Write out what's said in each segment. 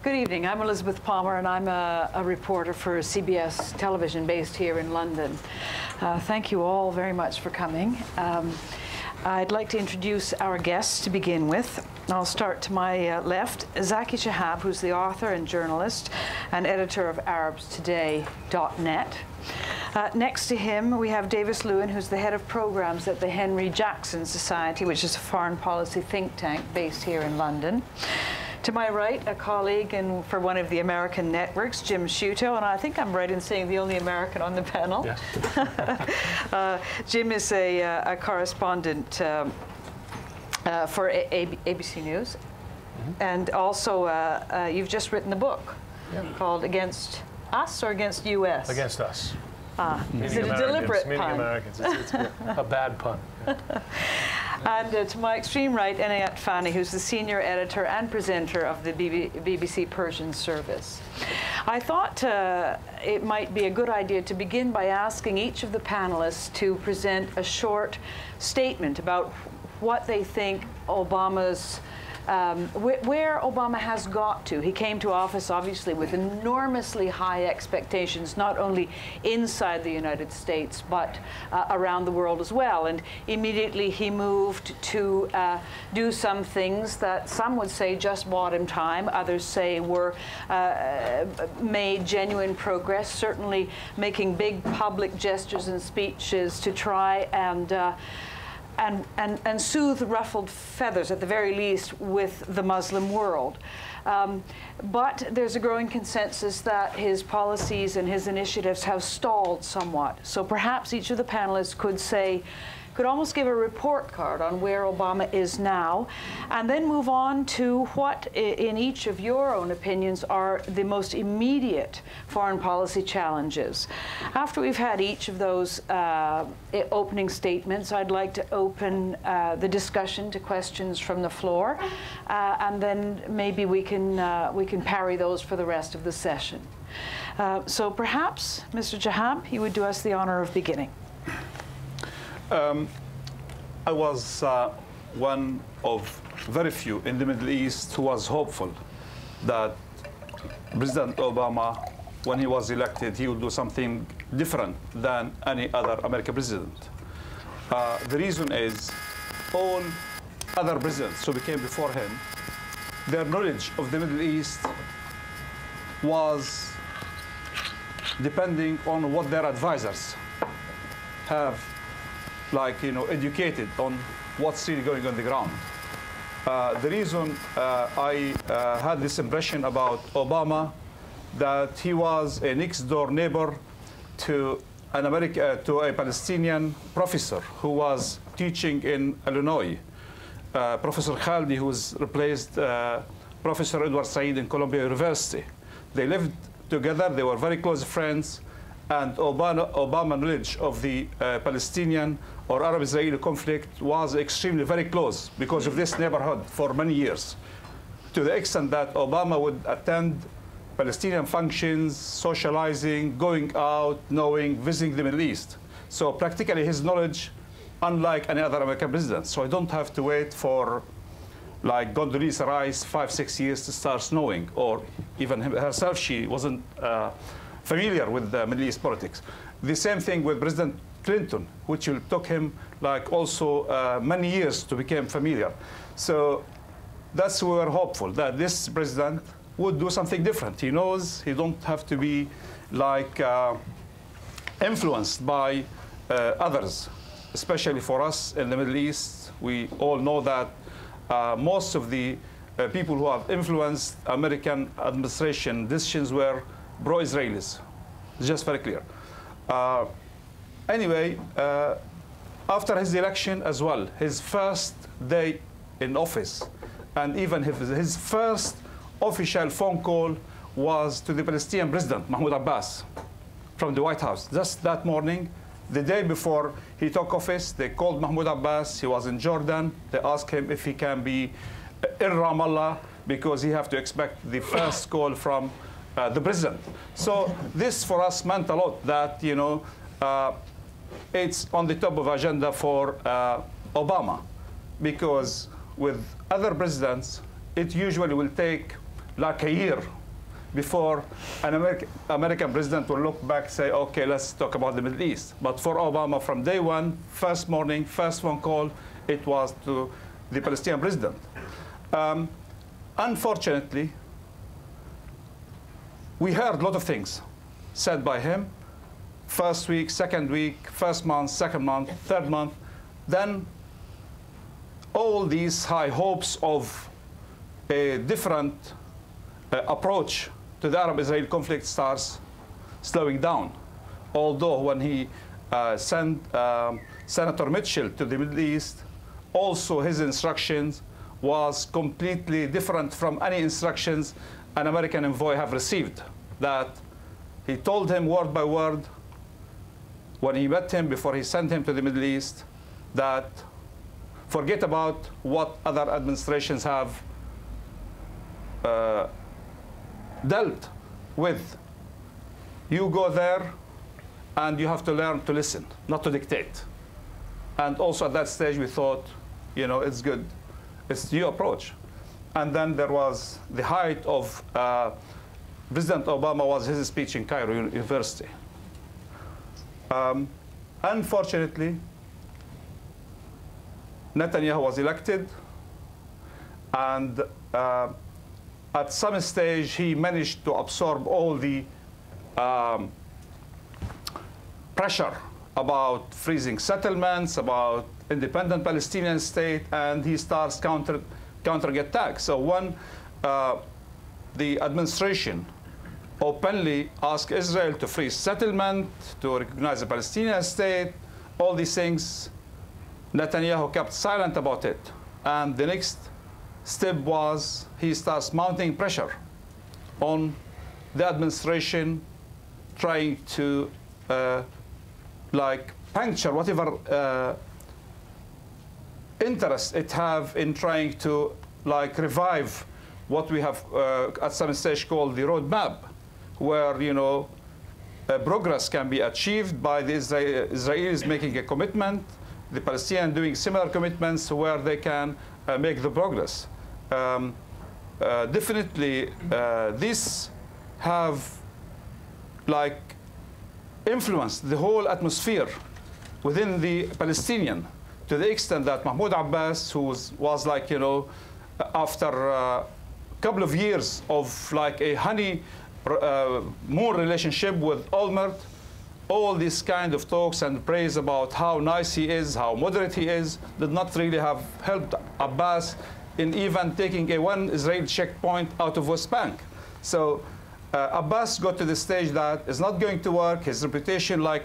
Good evening. I'm Elizabeth Palmer, and I'm a reporter for CBS Television based here in London. Thank you all very much for coming. I'd like to introduce our guests to begin with. I'll start to my left, Zaki Chehab, who's the author and journalist and editor of ArabsToday.net. Next to him, we have Lewin, who's the head of programs at the Henry Jackson Society, which is a foreign policy think tank based here in London. To my right, a colleague for one of the American networks, Jim Sciutto, and I think I'm right in saying the only American on the panel. Yes. Jim is a correspondent for ABC News, and also you've just written a book called Against Us or Against U.S.? Against Us. Is it a deliberate pun? Meaning Americans. It's a bad pun. And to my extreme right, Enayat Fani, who's the senior editor and presenter of the BBC Persian service. I thought it might be a good idea to begin by asking each of the panelists to present a short statement about what they think Obama's where Obama has got to. He came to office, obviously, with enormously high expectations, not only inside the United States, but around the world as well. And immediately he moved to do some things that some would say just bought him time, others say were made genuine progress, certainly making big public gestures and speeches to try and soothe ruffled feathers, at the very least, with the Muslim world. But there's a growing consensus that his policies and his initiatives have stalled somewhat. So perhaps each of the panelists could almost give a report card on where Obama is now, and then move on to what, in each of your own opinions, are the most immediate foreign policy challenges. After we've had each of those opening statements, I'd like to open the discussion to questions from the floor, and then maybe we can parry those for the rest of the session. So perhaps, Mr. Chehab, you would do us the honor of beginning. I was one of very few in the Middle East who was hopeful that President Obama, when he was elected, he would do something different than any other American president. The reason is all other presidents who became before him, their knowledge of the Middle East was depending on what their advisors have educated on what's really going on the ground. The reason I had this impression about Obama, that he was a next-door neighbor to a Palestinian professor who was teaching in Illinois, Professor Khaldi, who replaced Professor Edward Said in Columbia University. They lived together, they were very close friends, and Obama's knowledge of the Palestinian or Arab-Israeli conflict was extremely very close because of this neighborhood for many years, to the extent that Obama would attend Palestinian functions, socializing, going out, visiting the Middle East. So practically his knowledge, unlike any other American president. So I don't have to wait for Condoleezza Rice 5-6 years to start knowing, or even herself, she wasn't familiar with Middle East politics. The same thing with President Clinton, which took him also many years to become familiar. So that's why we're hopeful that this president would do something different. He knows he don't have to be influenced by others, especially for us in the Middle East. We all know that most of the people who have influenced American administration decisions were pro-Israelis. It's just very clear. Anyway, after his election as well, his first day in office, and even his first official phone call was to the Palestinian president, Mahmoud Abbas, from the White House. Just that morning, the day before he took office, they called Mahmoud Abbas. He was in Jordan. They asked him if he can be in Ramallah, because he have to expect the first call from the president. So this for us meant a lot, that it's on the top of agenda for Obama, because with other presidents, it usually will take like a year before an American president will look back and say, okay, let's talk about the Middle East. But for Obama, from day one, first morning, first phone call, it was to the Palestinian president. Unfortunately, we heard a lot of things said by him. First week, second week, first month, second month, third month. Then all these high hopes of a different approach to the Arab-Israeli conflict starts slowing down. Although when he sent Senator Mitchell to the Middle East, also his instructions was completely different from any instructions an American envoy have received. That he told him word by word when he met him before he sent him to the Middle East that forget about what other administrations have dealt with. You go there and you have to learn to listen, not to dictate. And also at that stage we thought, you know, it's good. It's the new approach. And then there was the height of President Obama was his speech in Cairo University. Unfortunately, Netanyahu was elected, and at some stage he managed to absorb all the pressure about freezing settlements, about independent Palestinian state, and he starts countering attacks. So when the administration openly asked Israel to freeze settlement, to recognize a Palestinian state, all these things, Netanyahu kept silent about it. And the next step was he starts mounting pressure on the administration, trying to like puncture whatever interest it have in trying to like revive what we have at some stage called the roadmap, where, you know, progress can be achieved by the Israelis making a commitment, the Palestinians doing similar commitments where they can make the progress. Definitely, this have like influenced the whole atmosphere within the Palestinian, to the extent that Mahmoud Abbas, who was like, you know, after a couple of years of like a honey-moon relationship with Olmert, all these kind of talks and praise about how nice he is, how moderate he is, did not really have helped Abbas in even taking a one Israeli checkpoint out of West Bank. So Abbas got to the stage that it's not going to work, his reputation like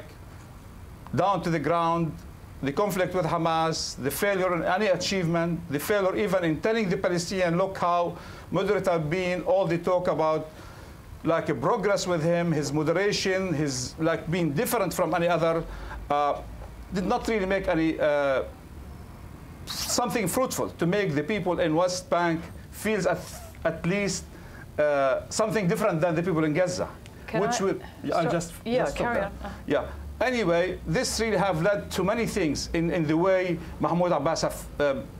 down to the ground, the conflict with Hamas, the failure in any achievement, the failure even in telling the Palestinians, look how moderate I've been, all the talk about like a progress with him, his moderation, his like being different from any other, did not really make any something fruitful to make the people in West Bank feel at least something different than the people in Gaza. Carry on. Yeah. Anyway, this really have led to many things in the way Mahmoud Abbas have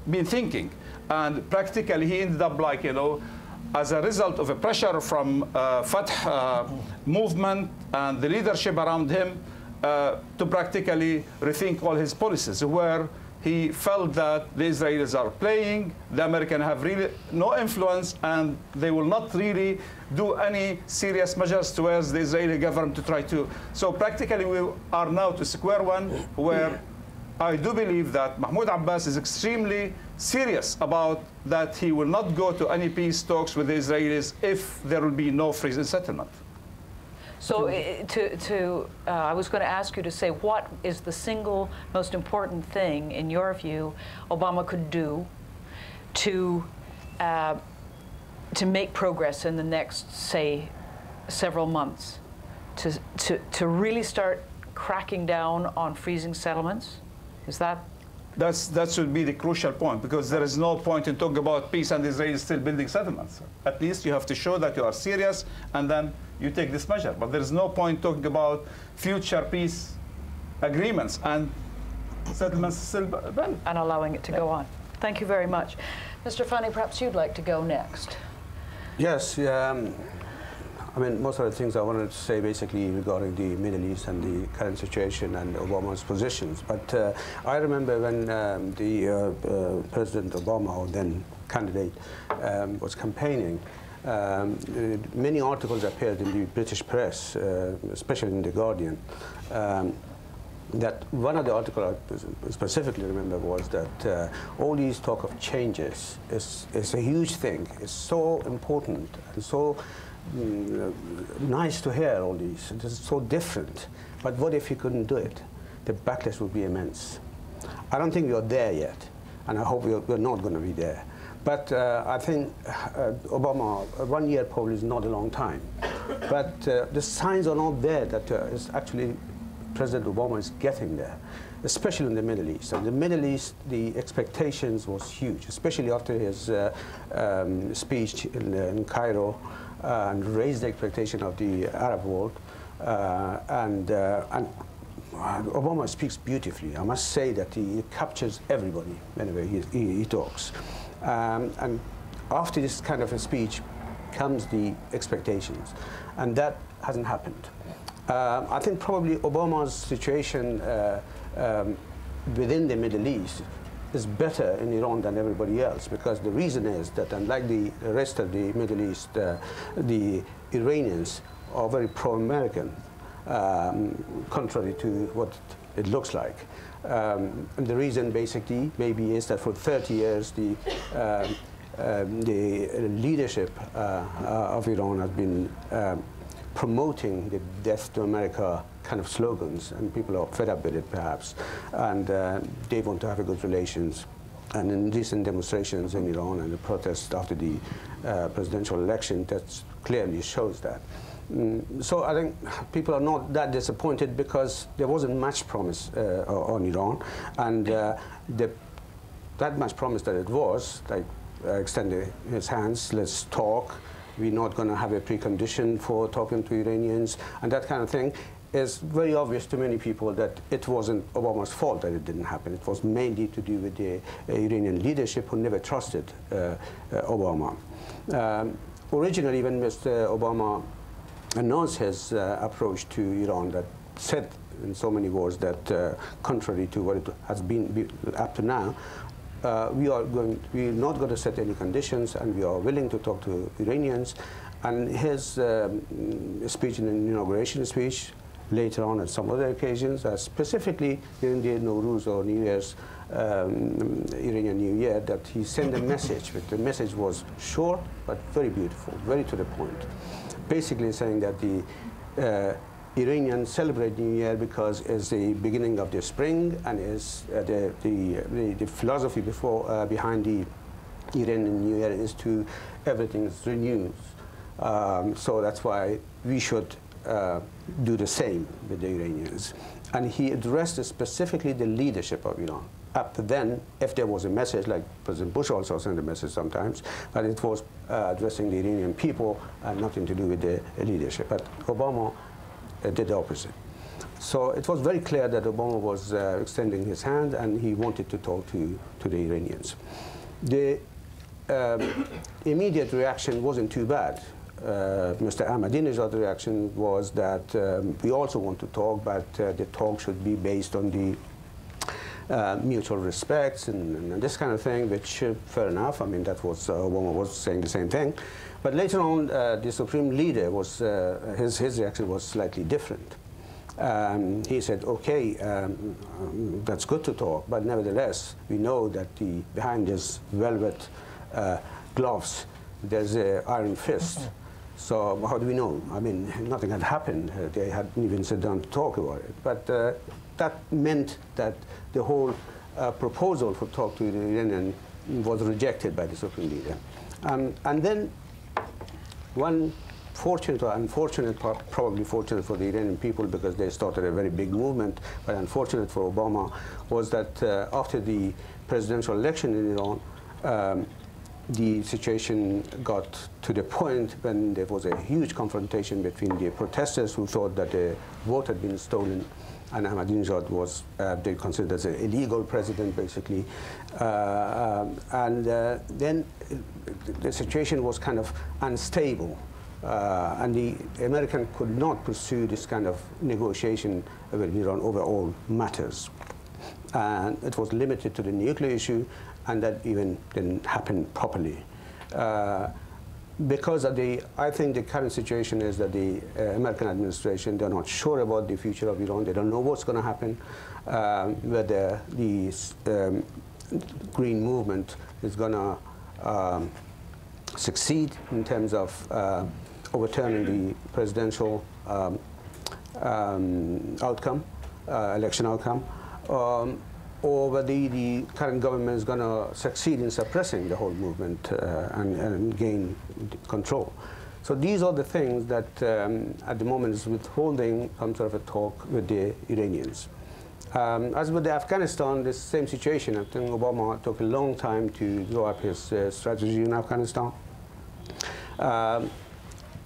been thinking. And practically he ended up like, you know, as a result of a pressure from Fatah movement and the leadership around him to practically rethink all his policies, where he felt that the Israelis are playing, the Americans have really no influence, and they will not really do any serious measures towards the Israeli government to try to. So practically we are now to square one, where I do believe that Mahmoud Abbas is extremely serious about that he will not go to any peace talks with the Israelis if there will be no freezing settlement. So I was going to ask you to say, what is the single most important thing, in your view, Obama could do to make progress in the next, say, several months, to really start cracking down on freezing settlements? Is that? That should be the crucial point, because there is no point in talking about peace and Israel is still building settlements. At least you have to show that you are serious, and then you take this measure. But there is no point talking about future peace agreements and settlements still valid. And allowing it to go on. Thank you very much. Mr. Fani, perhaps you'd like to go next. Yes, I mean, most of the things I wanted to say basically regarding the Middle East and the current situation and Obama's positions. But I remember when President Obama, or then candidate, was campaigning, many articles appeared in the British press, especially in The Guardian, that one of the articles I specifically remember was that all these talk of changes is a huge thing. It's so important and so nice to hear all these. It is so different. But what if you couldn't do it? The backlash would be immense. I don't think we are there yet, and I hope we're not going to be there. But I think Obama, 1 year probably is not a long time. But the signs are not there that it's actually President Obama is getting there, especially in the Middle East. And the Middle East, the expectations was huge, especially after his speech in Cairo, and raised the expectation of the Arab world. And Obama speaks beautifully. I must say that he captures everybody whenever he talks. And after this kind of a speech comes the expectations, and that hasn't happened. I think probably Obama's situation within the Middle East is better in Iran than everybody else, because the reason is that unlike the rest of the Middle East, the Iranians are very pro-American, contrary to what it looks like. And the reason basically maybe is that for 30 years the leadership of Iran has been promoting the death to America kind of slogans, and people are fed up with it perhaps, and they want to have a good relations. And in recent demonstrations in Iran and the protests after the presidential election, that clearly shows that. So I think people are not that disappointed, because there wasn't much promise on Iran, and that much promise that it was, like extended his hands, let's talk, we're not going to have a precondition for talking to Iranians, and that kind of thing, is very obvious to many people that it wasn't Obama's fault that it didn't happen. It was mainly to do with the Iranian leadership, who never trusted Obama. Originally, when Mr. Obama announced his approach to Iran, that said in so many words that contrary to what it has been up to now, we're not going to set any conditions, and we are willing to talk to Iranians. And his speech, in an inauguration speech, later on at some other occasions, specifically during the Nowruz or New Year's, Iranian New Year, that he sent a message. But the message was short but very beautiful, very to the point. Basically saying that the Iranians celebrate New Year because it's the beginning of the spring, and is the philosophy behind the Iranian New Year is to everything is renewed. So that's why we should do the same with the Iranians. And he addressed specifically the leadership of Iran. Up to then, if there was a message, like President Bush also sent a message sometimes, but it was addressing the Iranian people and nothing to do with the leadership. But Obama did the opposite. So it was very clear that Obama was extending his hand, and he wanted to talk to the Iranians. The immediate reaction wasn't too bad. Mr. Ahmadinejad's reaction was that we also want to talk, but the talk should be based on the mutual respects and this kind of thing, which fair enough. I mean, that was Obama was saying the same thing. But later on, the supreme leader was his reaction was slightly different. He said, "Okay, that's good to talk, but nevertheless, we know that behind this velvet gloves, there's an iron fist." So how do we know? I mean, nothing had happened. They hadn't even sat down to talk about it. But that meant that the whole proposal for talk to the Iranian was rejected by the supreme leader. And then one fortunate or unfortunate, probably fortunate for the Iranian people, because they started a very big movement, but unfortunate for Obama, was that after the presidential election in Iran, the situation got to the point when there was a huge confrontation between the protesters who thought that the vote had been stolen, and Ahmadinejad was, they considered as an illegal president, basically. Then the situation was kind of unstable. And the American could not pursue this kind of negotiation with Iran over all matters. And it was limited to the nuclear issue, and that even didn't happen properly. Because of I think the current situation is that the American administration, they're not sure about the future of Iran. They don't know what's going to happen, whether the Green Movement is going to succeed in terms of overturning the presidential outcome, election outcome, or whether the current government is going to succeed in suppressing the whole movement and gain control. So these are the things that at the moment is withholding some sort of a talk with the Iranians. As with Afghanistan, the same situation. I think Obama took a long time to draw up his strategy in Afghanistan.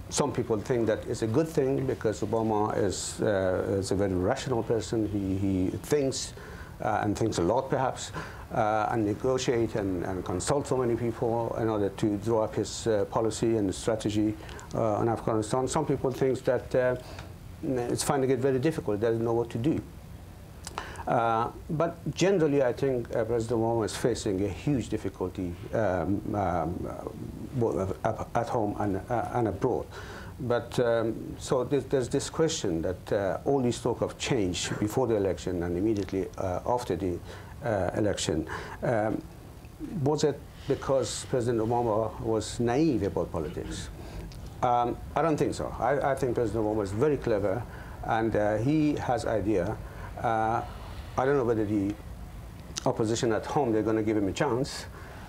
Some people think that it's a good thing because Obama is a very rational person. He thinks and thinks a lot, perhaps, and negotiate and consult so many people in order to draw up his policy and strategy on Afghanistan. Some people think that it's finding it very difficult. They don't know what to do. But generally, I think President Obama is facing a huge difficulty both at home and abroad. But so there's this question that all this talk of change before the election and immediately after the election, was it because President Obama was naive about politics? I don't think so. I think President Obama is very clever, and he has idea. I don't know whether the opposition at home, they're going to give him a chance.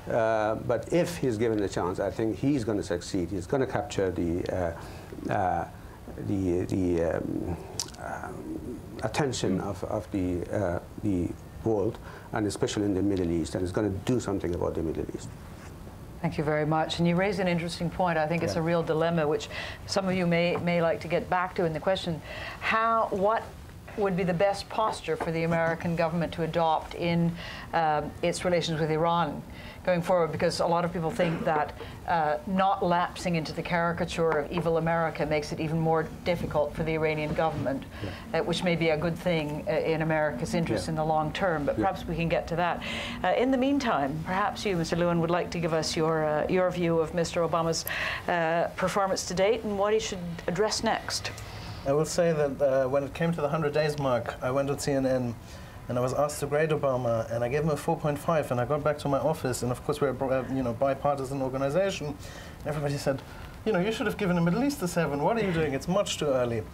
But if he's given a chance, I think he's going to succeed. He's going to capture the attention of the world, and especially in the Middle East, and he's going to do something about the Middle East. Thank you very much. And you raised an interesting point. I think it's a real dilemma, which some of you may like to get back to in the question, what would be the best posture for the American government to adopt in its relations with Iran going forward? Because a lot of people think that not lapsing into the caricature of evil America makes it even more difficult for the Iranian government, which may be a good thing in America's interest in the long term, but perhaps we can get to that. In the meantime, perhaps you, Mr. Lewin, would like to give us your view of Mr. Obama's performance to date and what he should address next. I will say that when it came to the 100 days mark, I went on CNN and I was asked to grade Obama, and I gave him a 4.5, and I got back to my office, and of course we're a bipartisan organization. Everybody said, you should have given him at least a 7. What are you doing? It's much too early.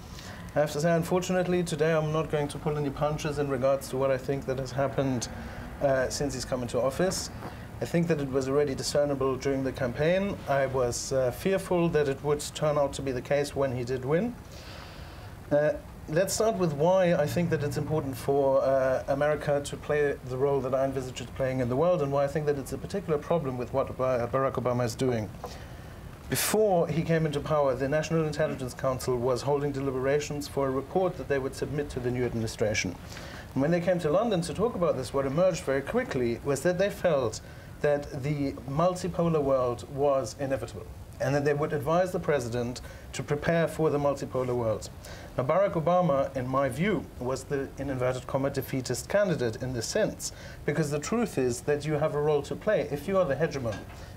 I have to say, unfortunately, today I'm not going to pull any punches in regards to what I think that has happened since he's come into office. I think that it was already discernible during the campaign. I was fearful that it would turn out to be the case when he did win. Let's start with why I think that it's important for America to play the role that I envisage it playing in the world, and why I think that it's a particular problem with what Barack Obama is doing. Before he came into power, the National Intelligence Council was holding deliberations for a report that they would submit to the new administration. And when they came to London to talk about this, what emerged very quickly was that they felt that the multipolar world was inevitable, and that they would advise the president to prepare for the multipolar world. Now, Barack Obama, in my view, was the, in inverted comma, defeatist candidate in this sense, because the truth is that you have a role to play. If you are the hegemon,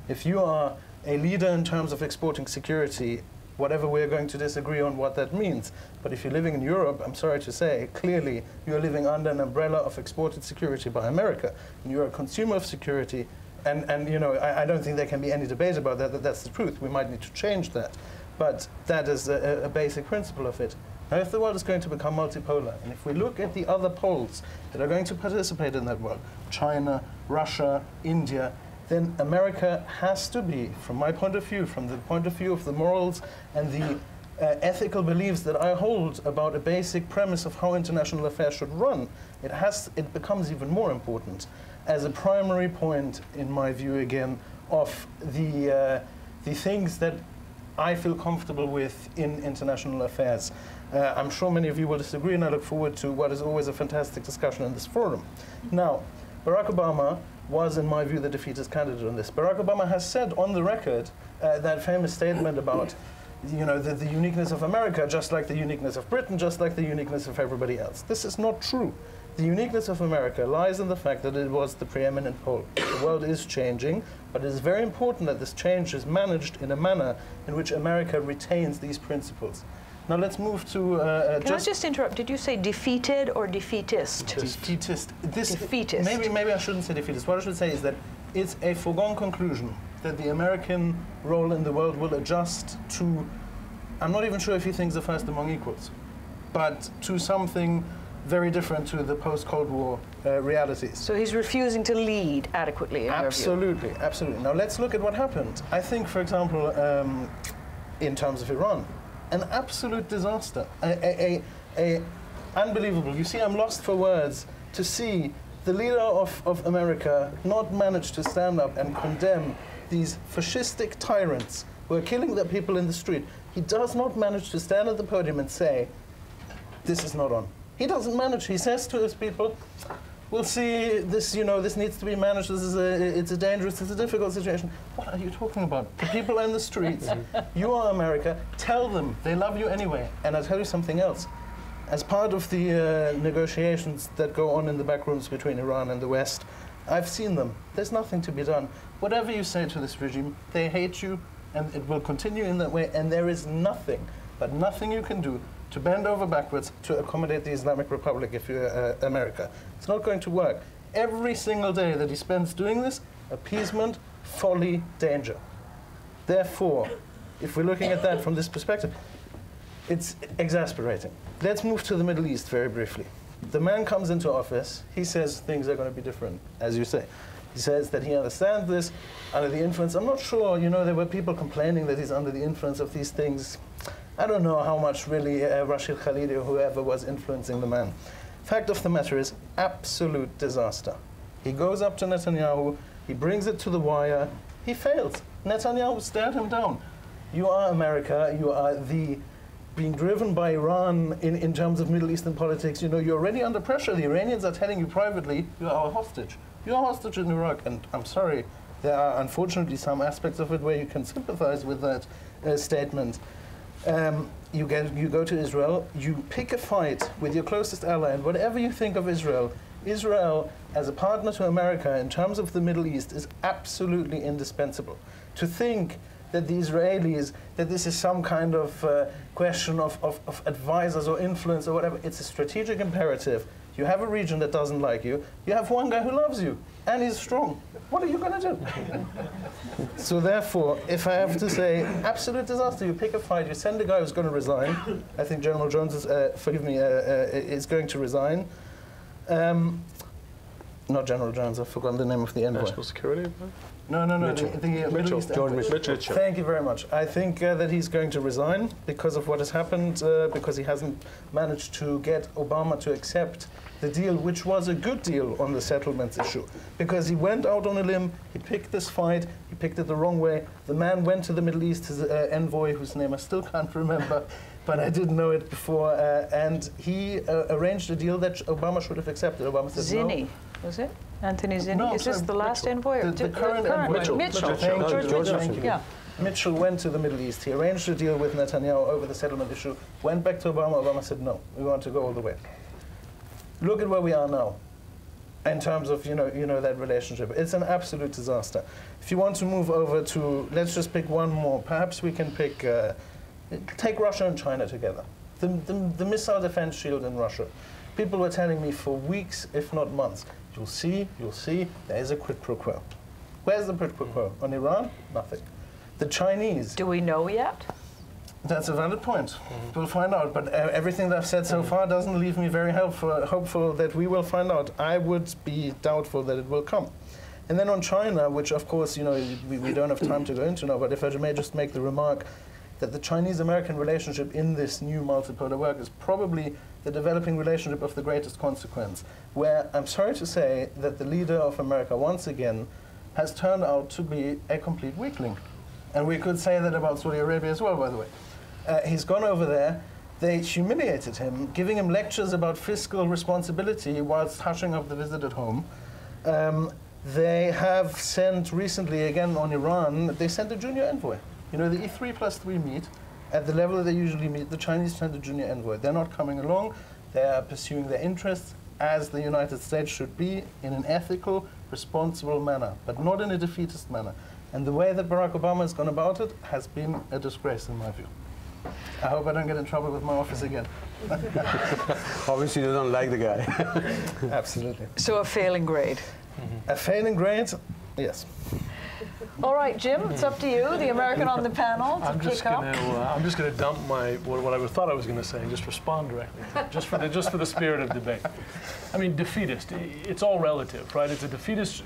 if you are a leader in terms of exporting security, whatever we're going to disagree on what that means, but if you're living in Europe, I'm sorry to say, clearly you're living under an umbrella of exported security by America, and you're a consumer of security. And I don't think there can be any debate about that, that's the truth. We might need to change that. But that is a basic principle of it. Now, if the world is going to become multipolar, and if we look at the other poles that are going to participate in that world, China, Russia, India, then America has to be, from my point of view, from the point of view of the morals and the ethical beliefs that I hold about a basic premise of how international affairs should run, it becomes even more important as a primary point, in my view, again, of the things that I feel comfortable with in international affairs. I'm sure many of you will disagree, and I look forward to what is always a fantastic discussion in this forum. Now, Barack Obama was, in my view, the defeatist candidate on this. Barack Obama has said on the record that famous statement about, you know, the uniqueness of America, just like the uniqueness of Britain, just like the uniqueness of everybody else. This is not true. The uniqueness of America lies in the fact that it was the preeminent pole. The world is changing, but it is very important that this change is managed in a manner in which America retains these principles. Now let's move to... Can I just interrupt? Did you say defeated or defeatist? Defeatist. Defeatist. Maybe I shouldn't say defeatist. What I should say is that it's a foregone conclusion that the American role in the world will adjust to, I'm not even sure if he thinks the first among equals, but to something very different to the post-Cold War realities. So he's refusing to lead adequately, in your view? Absolutely, absolutely. Now let's look at what happened. I think, for example, in terms of Iran, an absolute disaster, unbelievable. You see, I'm lost for words to see the leader of America not manage to stand up and condemn these fascistic tyrants who are killing their people in the street. He does not manage to stand at the podium and say, this is not on. He doesn't manage. He says to his people, we'll see, this, you know, this needs to be managed. This is it's a dangerous, it's a difficult situation. What are you talking about? The people in the streets, you are America, tell them they love you anyway. And I'll tell you something else. As part of the negotiations that go on in the back rooms between Iran and the West, I've seen them. There's nothing to be done. Whatever you say to this regime, they hate you, and it will continue in that way, and there is nothing, but nothing you can do to bend over backwards to accommodate the Islamic Republic if you're America. It's not going to work. Every single day that he spends doing this, appeasement, folly, danger. Therefore, if we're looking at that from this perspective, it's exasperating. Let's move to the Middle East very briefly. The man comes into office, he says things are going to be different, as you say. He says that he understands this under the influence. I'm not sure, you know, there were people complaining that he's under the influence of these things. I don't know how much really Rashid Khalidi or whoever was influencing the man. Fact of the matter is, absolute disaster. He goes up to Netanyahu, he brings it to the wire, he fails. Netanyahu stared him down. You are America, you are being driven by Iran in terms of Middle Eastern politics. You know, you're already under pressure. The Iranians are telling you privately, you are a hostage. You're a hostage in Iraq, and I'm sorry, there are unfortunately some aspects of it where you can sympathize with that statement. You go to Israel, you pick a fight with your closest ally, and whatever you think of Israel, Israel as a partner to America in terms of the Middle East is absolutely indispensable. To think that the Israelis, that this is some kind of question of advisors or influence or whatever, it's a strategic imperative. You have a region that doesn't like you, you have one guy who loves you, and he's strong. What are you going to do? So therefore, if I have to say, absolute disaster, you pick a fight, you send a guy who's going to resign. I think General Jones is, is going to resign. Not General Jones, I've forgotten the name of the envoy. National Security? No, Mitchell. the Middle East George envoy. Mitchell. Thank you very much. I think that he's going to resign because of what has happened, because he hasn't managed to get Obama to accept the deal, which was a good deal on the settlements issue. Because he went out on a limb, he picked this fight, he picked it the wrong way. The man went to the Middle East, his envoy, whose name I still can't remember, but I didn't know it before, and he arranged a deal that Obama should have accepted. Obama said Zinni, no. Was it? Anthony Zinni? No, is this sorry, the last envoy? Or the current envoy. Mitchell. Mitchell. George Mitchell. Thank you. Yeah. Mitchell went to the Middle East. He arranged a deal with Netanyahu over the settlement issue, went back to Obama. Obama said, no, we want to go all the way. Look at where we are now in terms of, you know that relationship. It's an absolute disaster. If you want to move over to, let's just pick one more. Perhaps we can pick, take Russia and China together. The missile defense shield in Russia. People were telling me for weeks, if not months, you'll see, there is a quid pro quo. Where's the quid pro quo? On Iran? Nothing. The Chinese. Do we know yet? That's a valid point. We'll find out. But everything that I've said so far doesn't leave me very hopeful that we will find out. I would be doubtful that it will come. And then on China, which of course, we don't have time to go into now, but if I may just make the remark that the Chinese-American relationship in this new multipolar world is probably the developing relationship of the greatest consequence, where I'm sorry to say that the leader of America, once again, has turned out to be a complete weakling. And we could say that about Saudi Arabia as well, by the way. He's gone over there, they humiliated him, giving him lectures about fiscal responsibility whilst hushing up the visit at home. They have sent recently, again on Iran, they sent a junior envoy. The E3+3 meet, at the level that they usually meet. The Chinese send a junior envoy. They're not coming along. They are pursuing their interests as the United States should be, in an ethical, responsible manner, but not in a defeatist manner. And the way that Barack Obama has gone about it has been a disgrace, in my view. I hope I don't get in trouble with my office again. Obviously, you don't like the guy. Absolutely. So a failing grade. A failing grade? Yes. All right, Jim, it's up to you, the American on the panel, to I'm just kick up. going to dump what I thought I was going to say and just respond directly, just for the spirit of debate. I mean, defeatist, it's all relative, right? It's a defeatist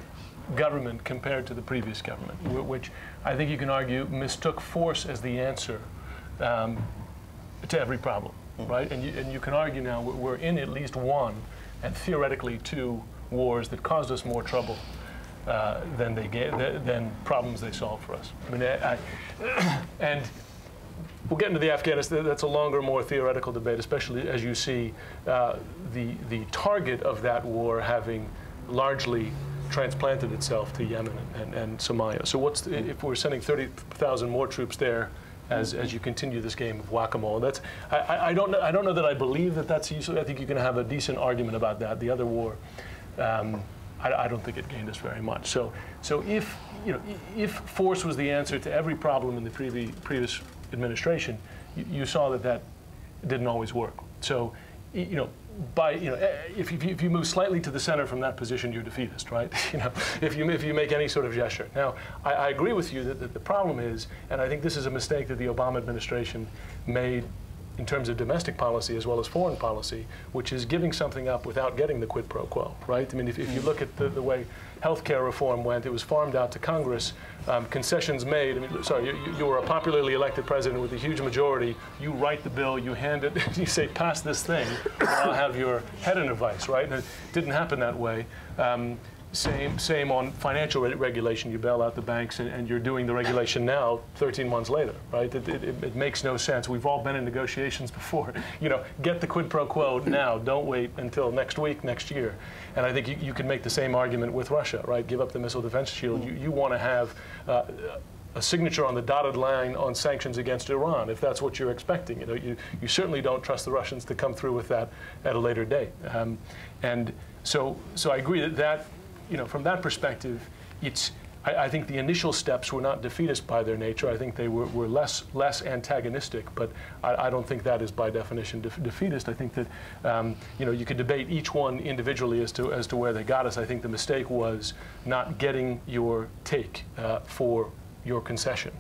government compared to the previous government, which I think you can argue mistook force as the answer to every problem, right? And you can argue now we're in at least one, and theoretically two, wars that caused us more trouble than problems they solved for us. I mean, and we'll get into the Afghanistan. That's a longer, more theoretical debate, especially as you see the target of that war having largely transplanted itself to Yemen and Somalia. So if we're sending 30,000 more troops there as you continue this game of whack-a-mole? I don't know that I believe that that's useful. I think you can have a decent argument about that. The other war, I don't think it gained us very much. So if force was the answer to every problem in the previous administration, you saw that didn't always work. So if you move slightly to the center from that position, you're defeatist, right? If you make any sort of gesture. Now, I agree with you that the problem is, and I think this is a mistake that the Obama administration made in terms of domestic policy as well as foreign policy, which is giving something up without getting the quid pro quo, right? I mean, if you look at the way healthcare reform went, it was farmed out to Congress, concessions made. I mean, sorry, you were a popularly elected president with a huge majority. You write the bill, you hand it, you say, pass this thing, or I'll have your head in a vice, right? And it didn't happen that way. Same on financial regulation. You bail out the banks, and you're doing the regulation now 13 months later, right? It makes no sense. We've all been in negotiations before. Get the quid pro quo now. Don't wait until next week, next year. And I think you can make the same argument with Russia, right? Give up the missile defense shield. You want to have a signature on the dotted line on sanctions against Iran, if that's what you're expecting. You certainly don't trust the Russians to come through with that at a later date. And so I agree that from that perspective, I think the initial steps were not defeatist by their nature. I think they were less antagonistic, but I don't think that is by definition defeatist. I think that you could debate each one individually as to where they got us. I think the mistake was not getting your take for your concession.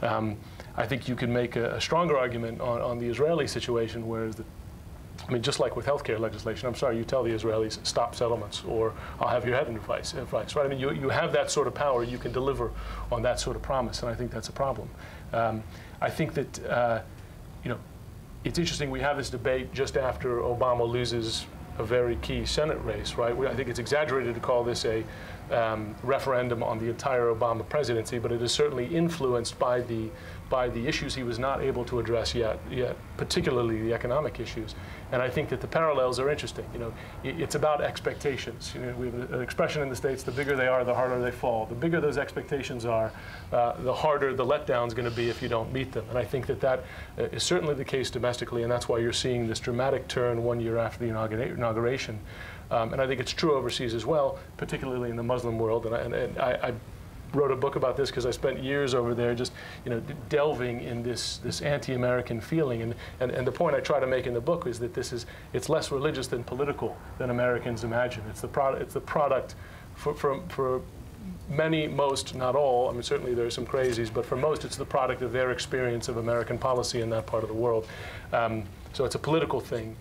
I think you can make a stronger argument on the Israeli situation, whereas just like with healthcare legislation, I'm sorry, you tell the Israelis, stop settlements, or I'll have your head in a vice, right? I mean, you have that sort of power. You can deliver on that sort of promise, and I think that's a problem. I think that, it's interesting we have this debate just after Obama loses a very key Senate race, right? I think it's exaggerated to call this a referendum on the entire Obama presidency, but it is certainly influenced by the issues he was not able to address yet, particularly the economic issues. And I think that the parallels are interesting. It's about expectations. We have an expression in the States: the bigger they are, the harder they fall. The bigger those expectations are, the harder the letdown is going to be if you don't meet them. And I think that is certainly the case domestically, and that's why you're seeing this dramatic turn 1 year after the inauguration. And I think it's true overseas as well, particularly in the Muslim world. And I wrote a book about this because I spent years over there just delving in this anti-American feeling. And the point I try to make in the book is that it's less religious than political than Americans imagine. It's the product for many, most, not all. I mean, certainly there are some crazies, but for most, it's the product of their experience of American policy in that part of the world. So it's a political thing.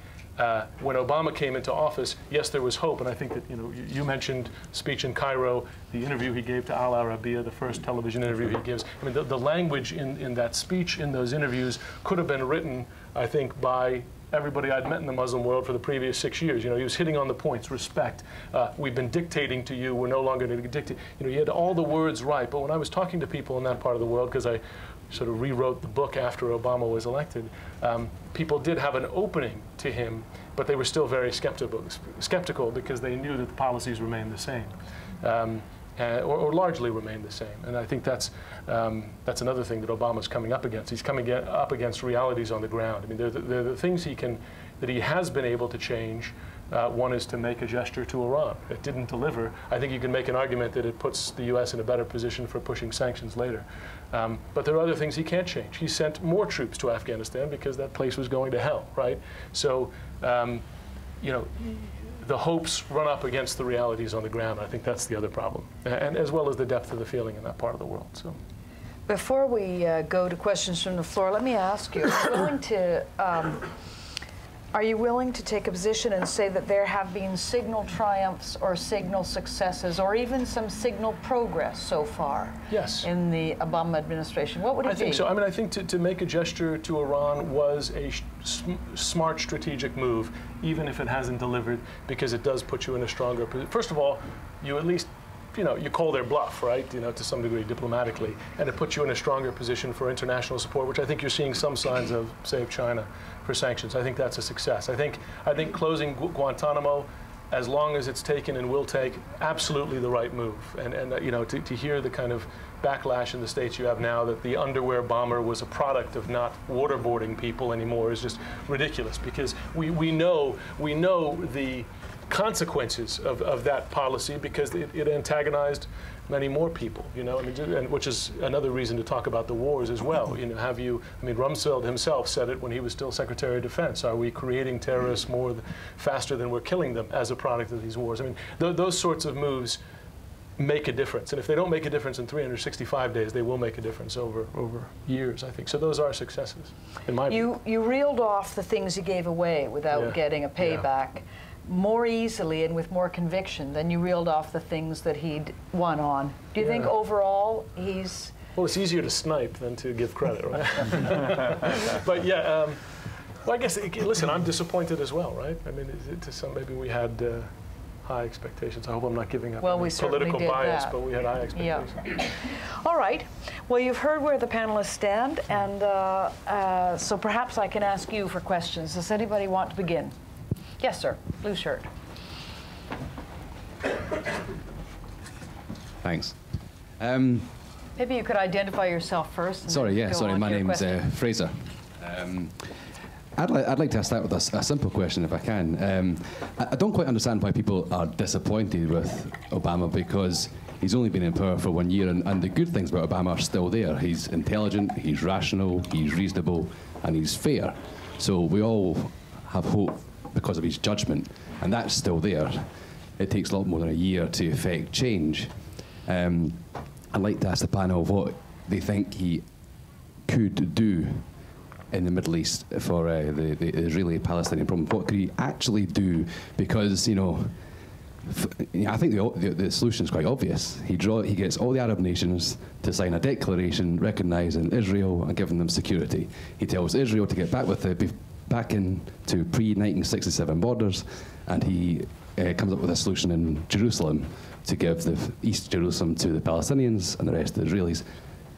When Obama came into office, yes, there was hope, and I think that you mentioned speech in Cairo, the interview he gave to Al Arabiya, the first television interview he gives. I mean, the language in that speech, in those interviews, could have been written, I think, by everybody I'd met in the Muslim world for the previous 6 years. He was hitting on the points: respect. We've been dictating to you. We're no longer going to dictate. He had all the words right. But when I was talking to people in that part of the world, because I sort of rewrote the book after Obama was elected, people did have an opening to him, but they were still very skeptical because they knew that the policies remained the same. or largely remain the same. And I think that's another thing that Obama's coming up against. He's coming up against realities on the ground. I mean, they're the things that he has been able to change. One is to make a gesture to Iran. It didn't deliver. I think you can make an argument that it puts the U.S. in a better position for pushing sanctions later. But there are other things he can't change. He sent more troops to Afghanistan because that place was going to hell, right? So, you know, the hopes run up against the realities on the ground. I think that's the other problem, and as well as the depth of the feeling in that part of the world. So, before we go to questions from the floor, let me ask you: are you willing to take a position and say that there have been signal triumphs or signal successes or even some signal progress so far? Yes. In the Obama administration? What would it be? I think so. I mean, I think to make a gesture to Iran was a smart strategic move, even if it hasn't delivered, because it does put you in a stronger position. First of all, you at least, you know, you call their bluff, right, you know, to some degree diplomatically, and it puts you in a stronger position for international support, which I think you're seeing some signs of, save China, for sanctions. I think that's a success. I think closing Guantanamo, as long as it's taken and will take, absolutely the right move. And you know, to hear the kind of backlash in the States you have now that the underwear bomber was a product of not waterboarding people anymore is just ridiculous, because we know the consequences of that policy, because it antagonized many more people, you know, I mean, and which is another reason to talk about the wars as well. You know, I mean, Rumsfeld himself said it when he was still Secretary of Defense. Are we creating terrorists faster than we're killing them as a product of these wars? I mean, those sorts of moves make a difference. And if they don't make a difference in 365 days, they will make a difference over years, I think. So those are successes, in my view. You reeled off the things you gave away without getting a payback more easily and with more conviction than you reeled off the things that he'd won on. Do you think overall he's... Well, it's easier to snipe than to give credit, right? But yeah, well, I guess, listen, I'm disappointed as well, right? I mean, maybe we had high expectations. I hope I'm not giving up political bias, but we had high expectations. Yeah. All right. Well, you've heard where the panelists stand, and so perhaps I can ask you for questions. Does anybody want to begin? Yes, sir. Blue shirt. Thanks. Maybe you could identify yourself first. Sorry, my name's Fraser. I'd like to start with a simple question, if I can. I don't quite understand why people are disappointed with Obama, because he's only been in power for 1 year, and the good things about Obama are still there. He's intelligent, he's rational, he's reasonable, and he's fair. So we all have hope because of his judgment, and that's still there. It takes a lot more than a year to effect change. I'd like to ask the panel what they think he could do in the Middle East for the Israeli-Palestinian problem. What could he actually do? Because, you know, I think the solution is quite obvious. He gets all the Arab nations to sign a declaration recognising Israel and giving them security. He tells Israel to get back into pre-1967 borders, and he comes up with a solution in Jerusalem to give the East Jerusalem to the Palestinians and the rest of the Israelis.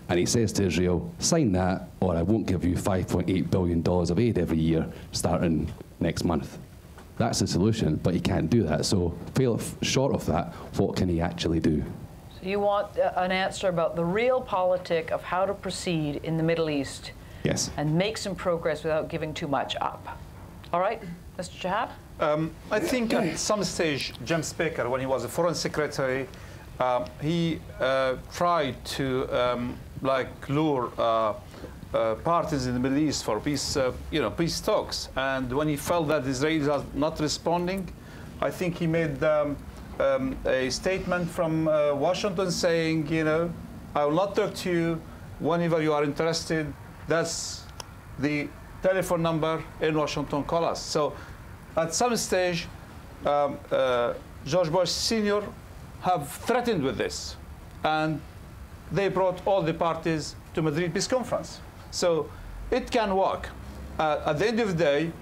And he says to Israel, sign that, or I won't give you $5.8 billion of aid every year starting next month. That's the solution, but he can't do that. So, short of that, what can he actually do? So you want an answer about the real politic of how to proceed in the Middle East. Yes. And make some progress without giving too much up. All right, Mr. Chehab? I think at some stage, James Baker, when he was a foreign secretary, he tried to lure parties in the Middle East for peace, peace talks. And when he felt that the Israelis are not responding, I think he made a statement from Washington saying, you know, I will not talk to you whenever you are interested. That's the telephone number in Washington. Call us. So at some stage, George Bush Sr. have threatened with this. And they brought all the parties to Madrid Peace Conference. So it can work. At the end of the day,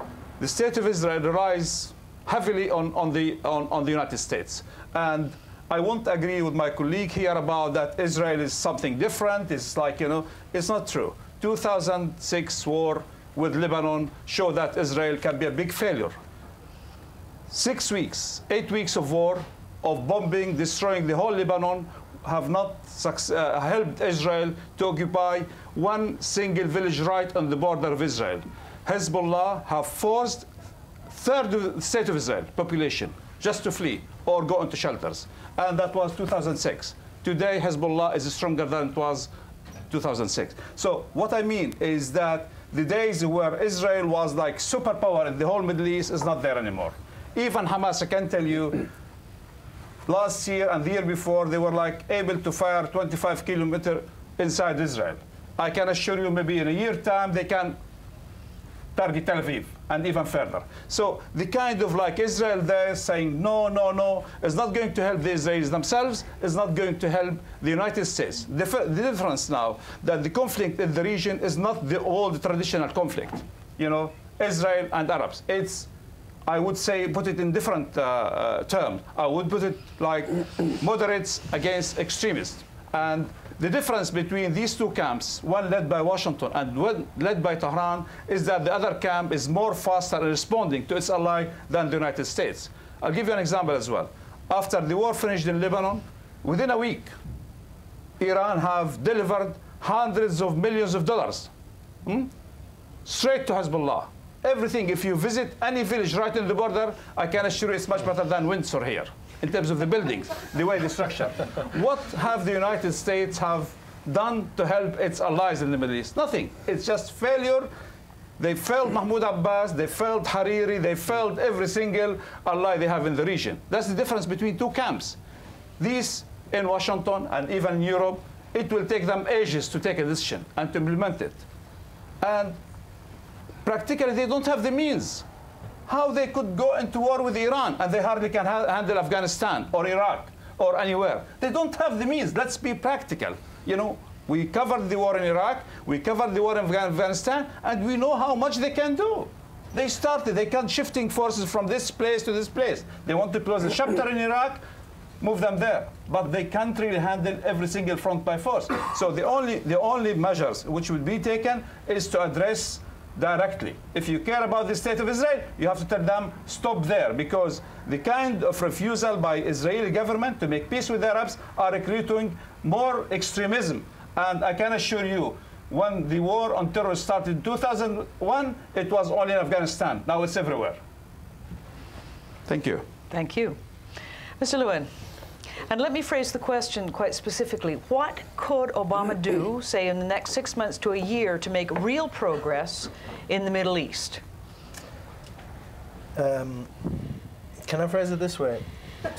the state of Israel relies heavily on the United States. And I won't agree with my colleague here about that Israel is something different. It's like, you know, it's not true. 2006 war with Lebanon showed that Israel can be a big failure. 6 weeks, 8 weeks of war, of bombing, destroying the whole Lebanon, have not helped Israel to occupy one single village right on the border of Israel. Hezbollah have forced third of the state of Israel population just to flee or go into shelters. And that was 2006. Today, Hezbollah is stronger than it was 2006. So what I mean is that the days where Israel was like superpower in the whole Middle East is not there anymore. Even Hamas, I can tell you, last year and the year before, they were like able to fire 25 kilometers inside Israel. I can assure you maybe in a year's time, they can target Tel Aviv and even further. So the kind of like Israel there saying, no, no, no, is not going to help the Israelis themselves, is not going to help the United States. The difference now that the conflict in the region is not the old traditional conflict, you know, Israel and Arabs. It's, I would say, put it in different terms. I would put it like moderates against extremists. And the difference between these two camps, one led by Washington and one led by Tehran, is that the other camp is more faster in responding to its ally than the United States. I'll give you an example as well. After the war finished in Lebanon, within a week, Iran have delivered hundreds of millions of dollars straight to Hezbollah. Everything, if you visit any village right in the border, I can assure you it's much better than Windsor here in terms of the buildings, the way they structure. What have the United States have done to help its allies in the Middle East? Nothing. It's just failure. They failed Mahmoud Abbas, they failed Hariri, they failed every single ally they have in the region. That's the difference between two camps. These in Washington and even in Europe, it will take them ages to take a decision and to implement it. And practically, they don't have the means. How they could go into war with Iran and they hardly can handle Afghanistan or Iraq or anywhere. They don't have the means. Let's be practical. You know, we covered the war in Iraq, we covered the war in Afghanistan, and we know how much they can do. They started, they can shifting forces from this place to this place. They want to close a chapter in Iraq, move them there. But they can't really handle every single front by force. So the only measures which will be taken is to address directly. If you care about the state of Israel, you have to tell them, stop there, because the kind of refusal by Israeli government to make peace with the Arabs are recruiting more extremism. And I can assure you, when the war on terror started in 2001, it was only in Afghanistan. Now it's everywhere. Thank you. Thank you. Mr. Lewin. And let me phrase the question quite specifically. What could Obama do, say, in the next 6 months to a year to make real progress in the Middle East? Can I phrase it this way? That's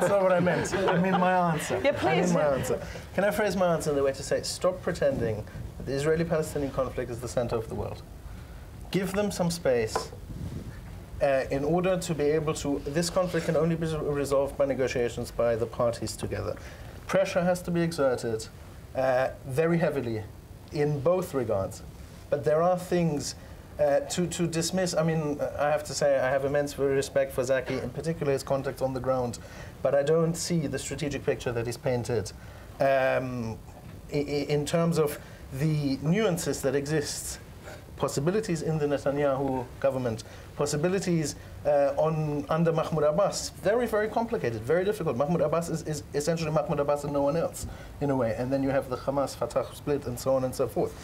not what I meant. I mean my answer. Yeah, please. I mean my answer. Can I phrase my answer in the way to say, stop pretending that the Israeli-Palestinian conflict is the center of the world. Give them some space. In order to be able to, this conflict can only be resolved by negotiations by the parties together. Pressure has to be exerted very heavily in both regards. But there are things to dismiss. I mean, I have to say I have immense respect for Zaki, in particular his contact on the ground, but I don't see the strategic picture that he's painted in terms of the nuances that exist. Possibilities in the Netanyahu government, possibilities under Mahmoud Abbas, very, very complicated, very difficult. Mahmoud Abbas is essentially Mahmoud Abbas and no one else, in a way. And then you have the Hamas-Fatah split and so on and so forth.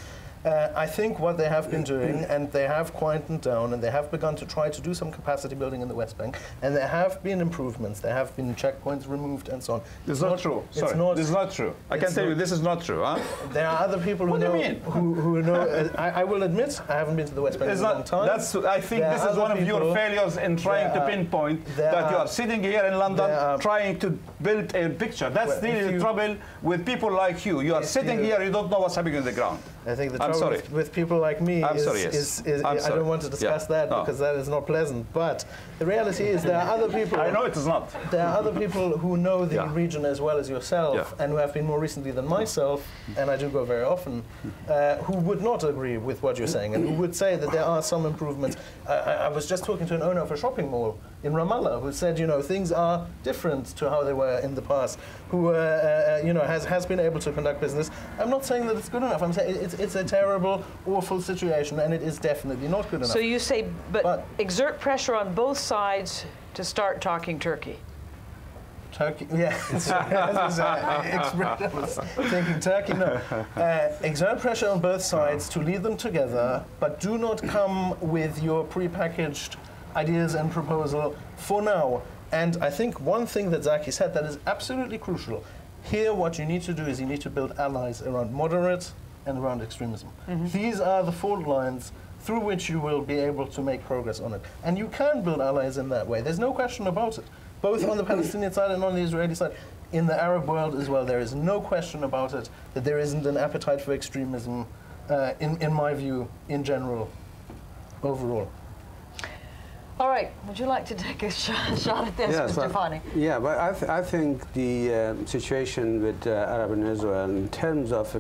I think what they have been doing, and they have quietened down, and they have begun to try to do some capacity building in the West Bank, and there have been improvements, there have been checkpoints removed and so on. It's not true. Sorry, this is not true. I can tell you this is not true. Huh? There are other people who know. What do you mean? Who know. I will admit, I haven't been to the West Bank in a long time. I think this is one of your failures in trying to pinpoint that you are sitting here in London trying to build a picture. That's really the trouble with people like you. You are sitting here, you don't know what's happening on the ground. I think the trouble with people like me is I don't want to discuss that because that is not pleasant. But the reality is there are other people. I know it is not. There are other people who know the region as well as yourself and who have been more recently than myself, and I do go very often, who would not agree with what you're saying and who would say that there are some improvements. I was just talking to an owner of a shopping mall in Ramallah who said, you know, things are different to how they were in the past, who you know, has been able to conduct business. I'm not saying that it's good enough. I'm saying it's a terrible, awful situation, and it is definitely not good enough. So you say, but exert pressure on both sides to start talking Turkey. Turkey, yeah, I was thinking Turkey, no. Exert pressure on both sides to lead them together, but do not come with your prepackaged ideas and proposal for now. And I think one thing that Zaki said that is absolutely crucial. Here, what you need to do is you need to build allies around moderate and around extremism. These are the fault lines through which you will be able to make progress on it. And you can build allies in that way. There's no question about it. Both on the Palestinian side and on the Israeli side. In the Arab world as well, there is no question about it that there isn't an appetite for extremism, in my view, in general, overall. All right, would you like to take a shot at this, yes, Mr. Fani? Yeah, but I think the situation with Arab and Israel in terms of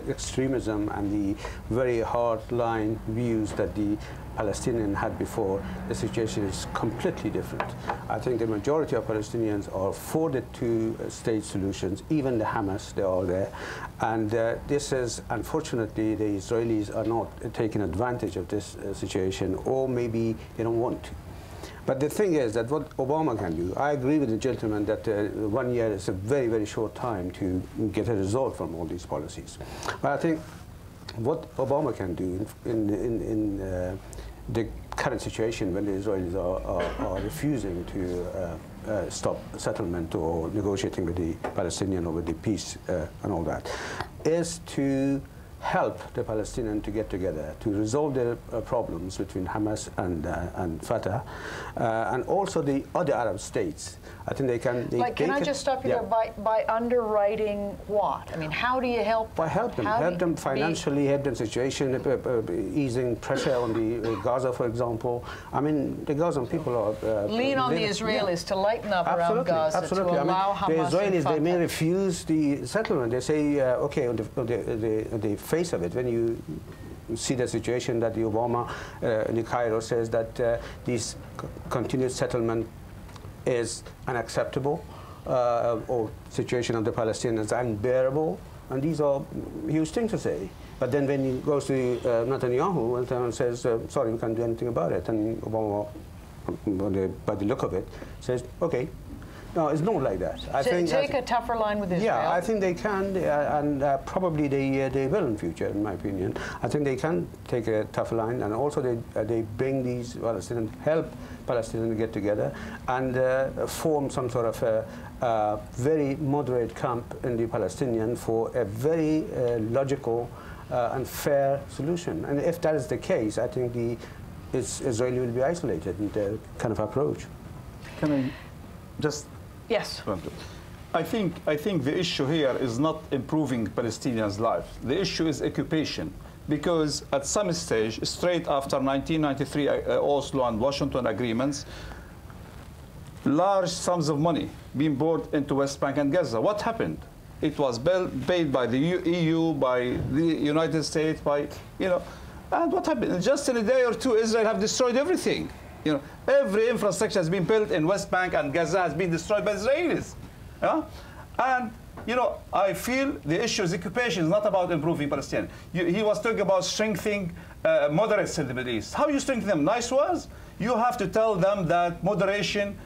extremism and the very hard-line views that the Palestinians had before, the situation is completely different. I think the majority of Palestinians are for the two-state solutions, even the Hamas, they're all there. And this is, unfortunately, the Israelis are not taking advantage of this situation, or maybe they don't want to. But the thing is that what Obama can do, I agree with the gentleman that 1 year is a very, very short time to get a result from all these policies. But I think what Obama can do in the current situation when the Israelis are refusing to stop settlement or negotiating with the Palestinian over the peace and all that, is to help the Palestinians to get together, to resolve their problems between Hamas and Fatah, and also the other Arab states. I think they can... Can I just stop you there? By underwriting what? I mean, how do you help them? By help them financially, help them situation, easing pressure on the Gaza, for example. I mean, the Gazan people are... lean on the Israelis to lighten up around Gaza, to allow Hamas the Israelis, and Fatah. they may refuse the settlement. They say, okay, on the face of it, when you see the situation that the Obama in the Cairo says that this continued settlement is unacceptable, or situation of the Palestinians unbearable, and these are huge things to say. But then when he goes to Netanyahu and says, sorry, we can't do anything about it, and Obama, by the look of it, says, okay. No, it's not like that. I think take a tougher line with Israel. Yeah, I think they can, and probably they will in future, in my opinion. I think they can take a tough line, and also they bring these Palestinians, help Palestinians to get together, and form some sort of a very moderate camp in the Palestinian for a very logical and fair solution. And if that is the case, I think Israel will be isolated in their kind of approach. Can I just... Yes. I think the issue here is not improving Palestinians' lives. The issue is occupation, because at some stage, straight after 1993 Oslo and Washington agreements, large sums of money being poured into West Bank and Gaza. What happened? It was paid by the EU, by the United States, and what happened? Just in a day or two, Israel have destroyed everything. Every infrastructure has been built in West Bank and Gaza has been destroyed by Israelis. Yeah? And, I feel the issue is occupation. It's not about improving Palestinians. He was talking about strengthening moderates in the Middle East. How you strengthen them? Nice words? You have to tell them that moderation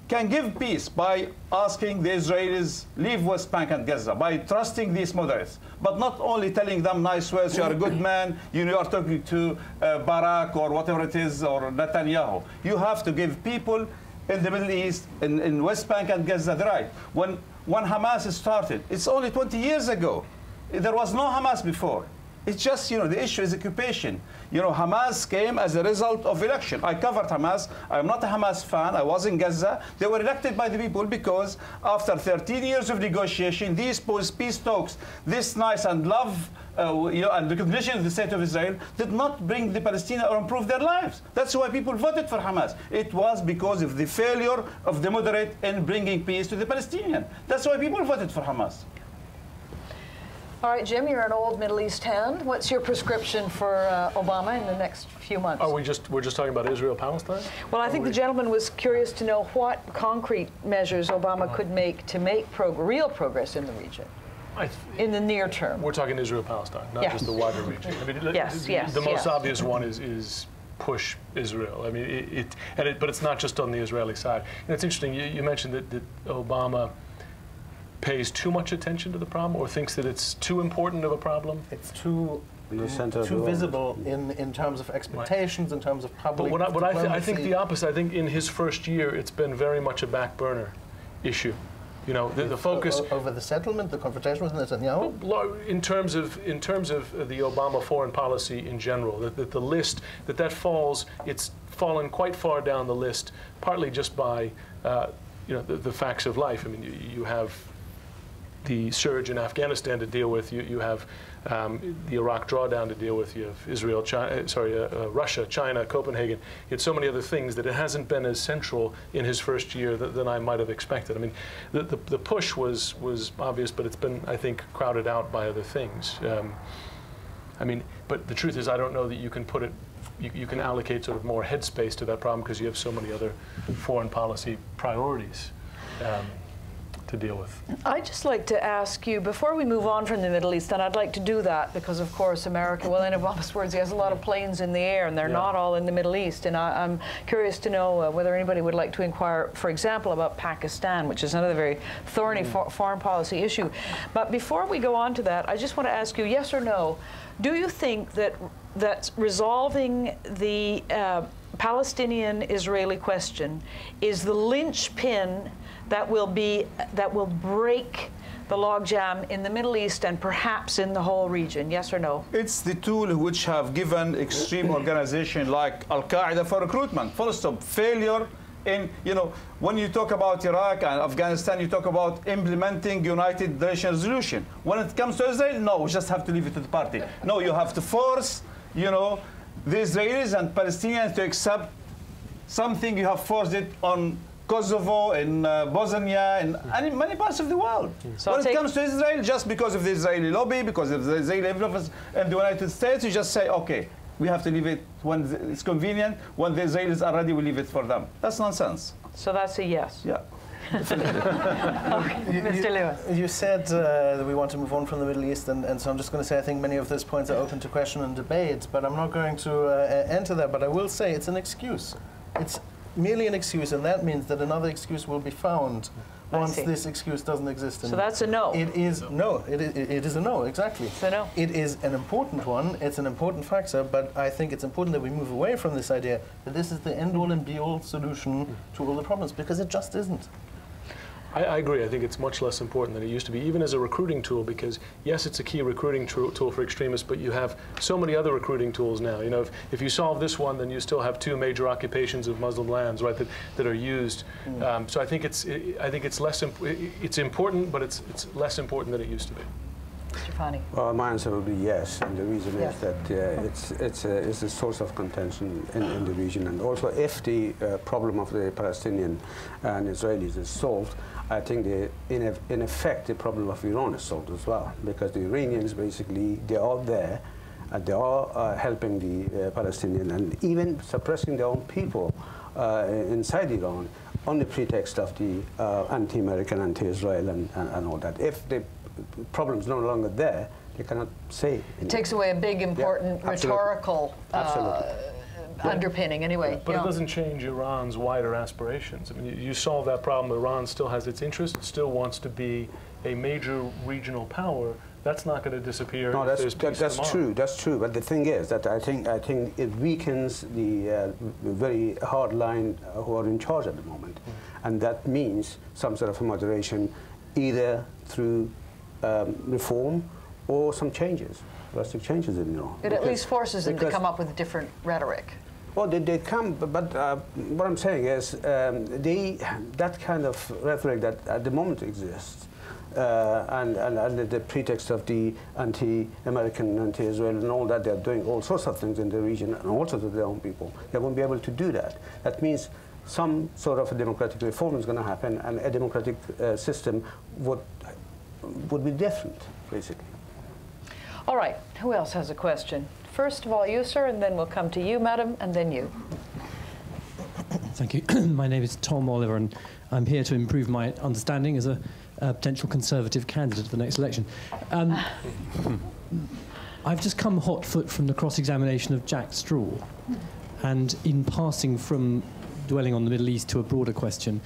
can give peace by asking the Israelis leave West Bank and Gaza, by trusting these moderates, but not only telling them nice words, you are a good man, you are talking to Barak or whatever it is, or Netanyahu. You have to give people in the Middle East, in West Bank and Gaza, the right. When Hamas started, it's only 20 years ago. There was no Hamas before. It's just, the issue is occupation. Hamas came as a result of election. I covered Hamas. I'm not a Hamas fan. I was in Gaza. They were elected by the people because after 13 years of negotiation, these peace talks, this nice and love, and recognition of the state of Israel did not bring the Palestinians or improve their lives. That's why people voted for Hamas. It was because of the failure of the moderate in bringing peace to the Palestinians. That's why people voted for Hamas. All right, Jim, you're an old Middle East hand. What's your prescription for Obama in the next few months? We're just talking about Israel-Palestine? Well, I think the gentleman was curious to know what concrete measures Obama could make to make real progress in the region. In the near term. We're talking Israel-Palestine, not just the wider region. I mean, yes. The most obvious one is push Israel. I mean, but it's not just on the Israeli side. And it's interesting, you mentioned that Obama pays too much attention to the problem, or thinks that it's too important of a problem? It's too visible in terms of expectations, right, in terms of public diplomacy. I think the opposite. I think in his first year, it's been very much a back burner issue. You know, the focus over the settlement, the confrontation with Netanyahu. In terms of the Obama foreign policy in general, that the list that falls, it's fallen quite far down the list, partly just by you know, the facts of life. I mean, you have the surge in Afghanistan to deal with. You have the Iraq drawdown to deal with. You have Israel, Russia, China, Copenhagen. You had so many other things that it hasn't been as central in his first year than I might have expected. I mean, the push was obvious, but it's been, I think, crowded out by other things. I mean, but the truth is, I don't know that you can put it. You can allocate sort of more headspace to that problem because you have so many other foreign policy priorities to deal with. I'd just like to ask you, before we move on from the Middle East, and I'd like to do that because, of course, America, well, in Obama's words, he has a lot of planes in the air, and they're not all in the Middle East. And I'm curious to know whether anybody would like to inquire, for example, about Pakistan, which is another very thorny foreign policy issue. But before we go on to that, I just want to ask you, yes or no, do you think that the Palestinian-Israeli question is the linchpin that will break the logjam in the Middle East and perhaps in the whole region? Yes or no? It's the tool which have given extreme organizations like Al-Qaeda for recruitment. Full stop. Failure in, you know, when you talk about Iraq and Afghanistan, you talk about implementing United Nations resolution. When it comes to Israel, no, we just have to leave it to the party. No, you have to force, you know, the Israelis and Palestinians to accept something. You have forced it on Kosovo, in Bosnia, in many parts of the world. So when it comes to Israel, just because of the Israeli lobby, because of the Israeli influence in the United States, you just say, okay, we have to leave it when it's convenient. When the Israelis are ready, we leave it for them. That's nonsense. So that's a yes. Yeah. Okay. Mr. Lewin. You said that we want to move on from the Middle East, and so I'm just going to say I think many of those points are open to question and debate, but I'm not going to enter that. But I will say it's an excuse. It's merely an excuse, and that means that another excuse will be found once this excuse doesn't exist. So that's a no. It is no. It is a no, exactly. It's a no. It is an important one. It's an important factor, but I think it's important that we move away from this idea that this is the end-all and be-all solution to all the problems, because it just isn't. I agree. I think it's much less important than it used to be, even as a recruiting tool, because yes, it's a key recruiting tool for extremists, but you have so many other recruiting tools now. You know, if you solve this one, then you still have two major occupations of Muslim lands, right, that are used. So I think it's less it's important, but it's less important than it used to be. Mr. Fani. Well, my answer would be yes, and the reason is that it's a source of contention in the region, and also if the problem of the Palestinian and Israelis is solved, I think in effect the problem of Iran is solved as well, because the Iranians basically, they are there and they are helping the Palestinian and even suppressing their own people inside Iran on the pretext of the anti-American, anti-Israel and all that. If the problem's no longer there, they cannot say. It takes away a big, important rhetorical underpinning, anyway. But it doesn't change Iran's wider aspirations. I mean, you solve that problem, Iran still has its interests, still wants to be a major regional power. That's not going to disappear. No, that's true. That's true. But the thing is that I think it weakens the very hard line who are in charge at the moment, and that means some sort of a moderation, either through reform or some changes, drastic changes in Iran. It at least forces them to come up with a different rhetoric. Well, they come, but what I'm saying is that kind of rhetoric that at the moment exists, and the pretext of the anti-American, anti-Israel and all that, they're doing all sorts of things in the region and also to their own people. They won't be able to do that. That means some sort of a democratic reform is going to happen, and a democratic system would be different, basically. All right. Who else has a question? First of all, you, sir, and then we'll come to you, madam, and then you. Thank you. My name is Tom Oliver, and I'm here to improve my understanding as a potential Conservative candidate at the next election. I've just come hot foot from the cross-examination of Jack Straw, And in passing from dwelling on the Middle East to a broader question,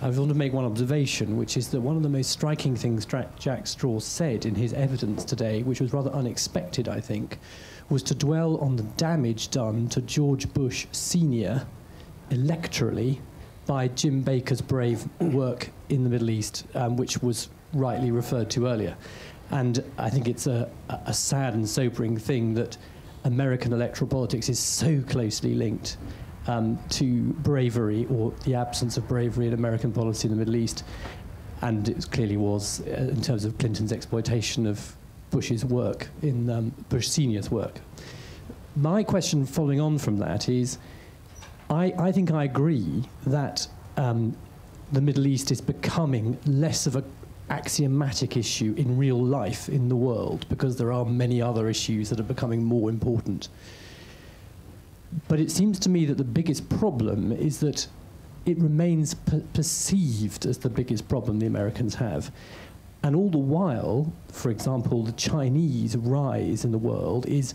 I want to make one observation, which is that one of the most striking things Jack Straw said in his evidence today, which was rather unexpected, I think, was to dwell on the damage done to George Bush Sr. electorally by Jim Baker's brave work in the Middle East, which was rightly referred to earlier. And I think it's a sad and sobering thing that American electoral politics is so closely linked to bravery, or the absence of bravery in American policy in the Middle East. And it clearly was in terms of Clinton's exploitation of Bush's work, in Bush Sr.'s work. My question following on from that is, I think I agree that the Middle East is becoming less of an axiomatic issue in real life in the world, because there are many other issues that are becoming more important. But it seems to me that the biggest problem is that it remains perceived as the biggest problem the Americans have. And all the while, for example, the Chinese rise in the world is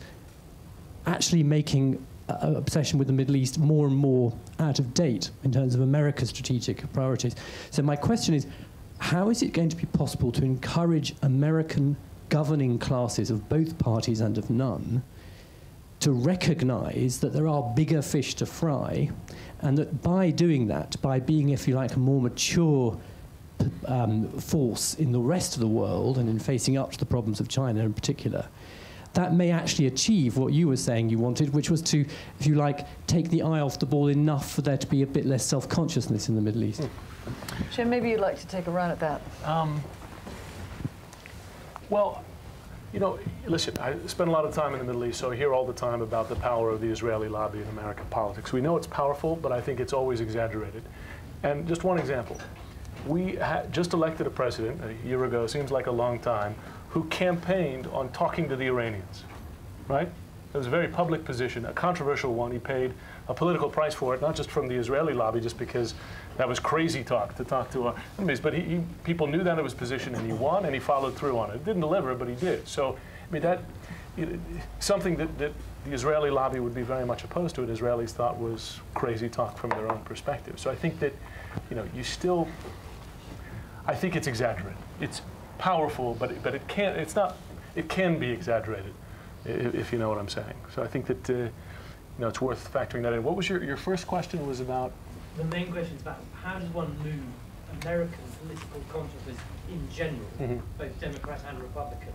actually making obsession with the Middle East more and more out of date in terms of America's strategic priorities. So my question is, how is it going to be possible to encourage American governing classes of both parties and of none to recognize that there are bigger fish to fry, and that by doing that, by being, if you like, a more mature force in the rest of the world and in facing up to the problems of China in particular, that may actually achieve what you were saying you wanted, which was to, if you like, take the eye off the ball enough for there to be a bit less self-consciousness in the Middle East. Jim, maybe you'd like to take a run at that. Well, you know, listen, I spend a lot of time in the Middle East, so I hear all the time about the power of the Israeli lobby in American politics. We know it's powerful, but I think it's always exaggerated. And just one example. We just elected a president a year ago, seems like a long time, who campaigned on talking to the Iranians, right? It was a very public position, a controversial one. He paid a political price for it, not just from the Israeli lobby, just because that was crazy talk to talk to our enemies. But people knew that it was position, and he won, and he followed through on it. Didn't deliver, but he did. So, I mean, something that the Israeli lobby would be very much opposed to, it Israelis thought was crazy talk from their own perspective. So I think that, you know, I think it's exaggerated. It's powerful, but it can't. It's not. It can be exaggerated, if you know what I'm saying. So I think that you know, it's worth factoring that in. What was your first question? Was about. The main question is about how does one move American political consciousness in general, both Democrat and Republican,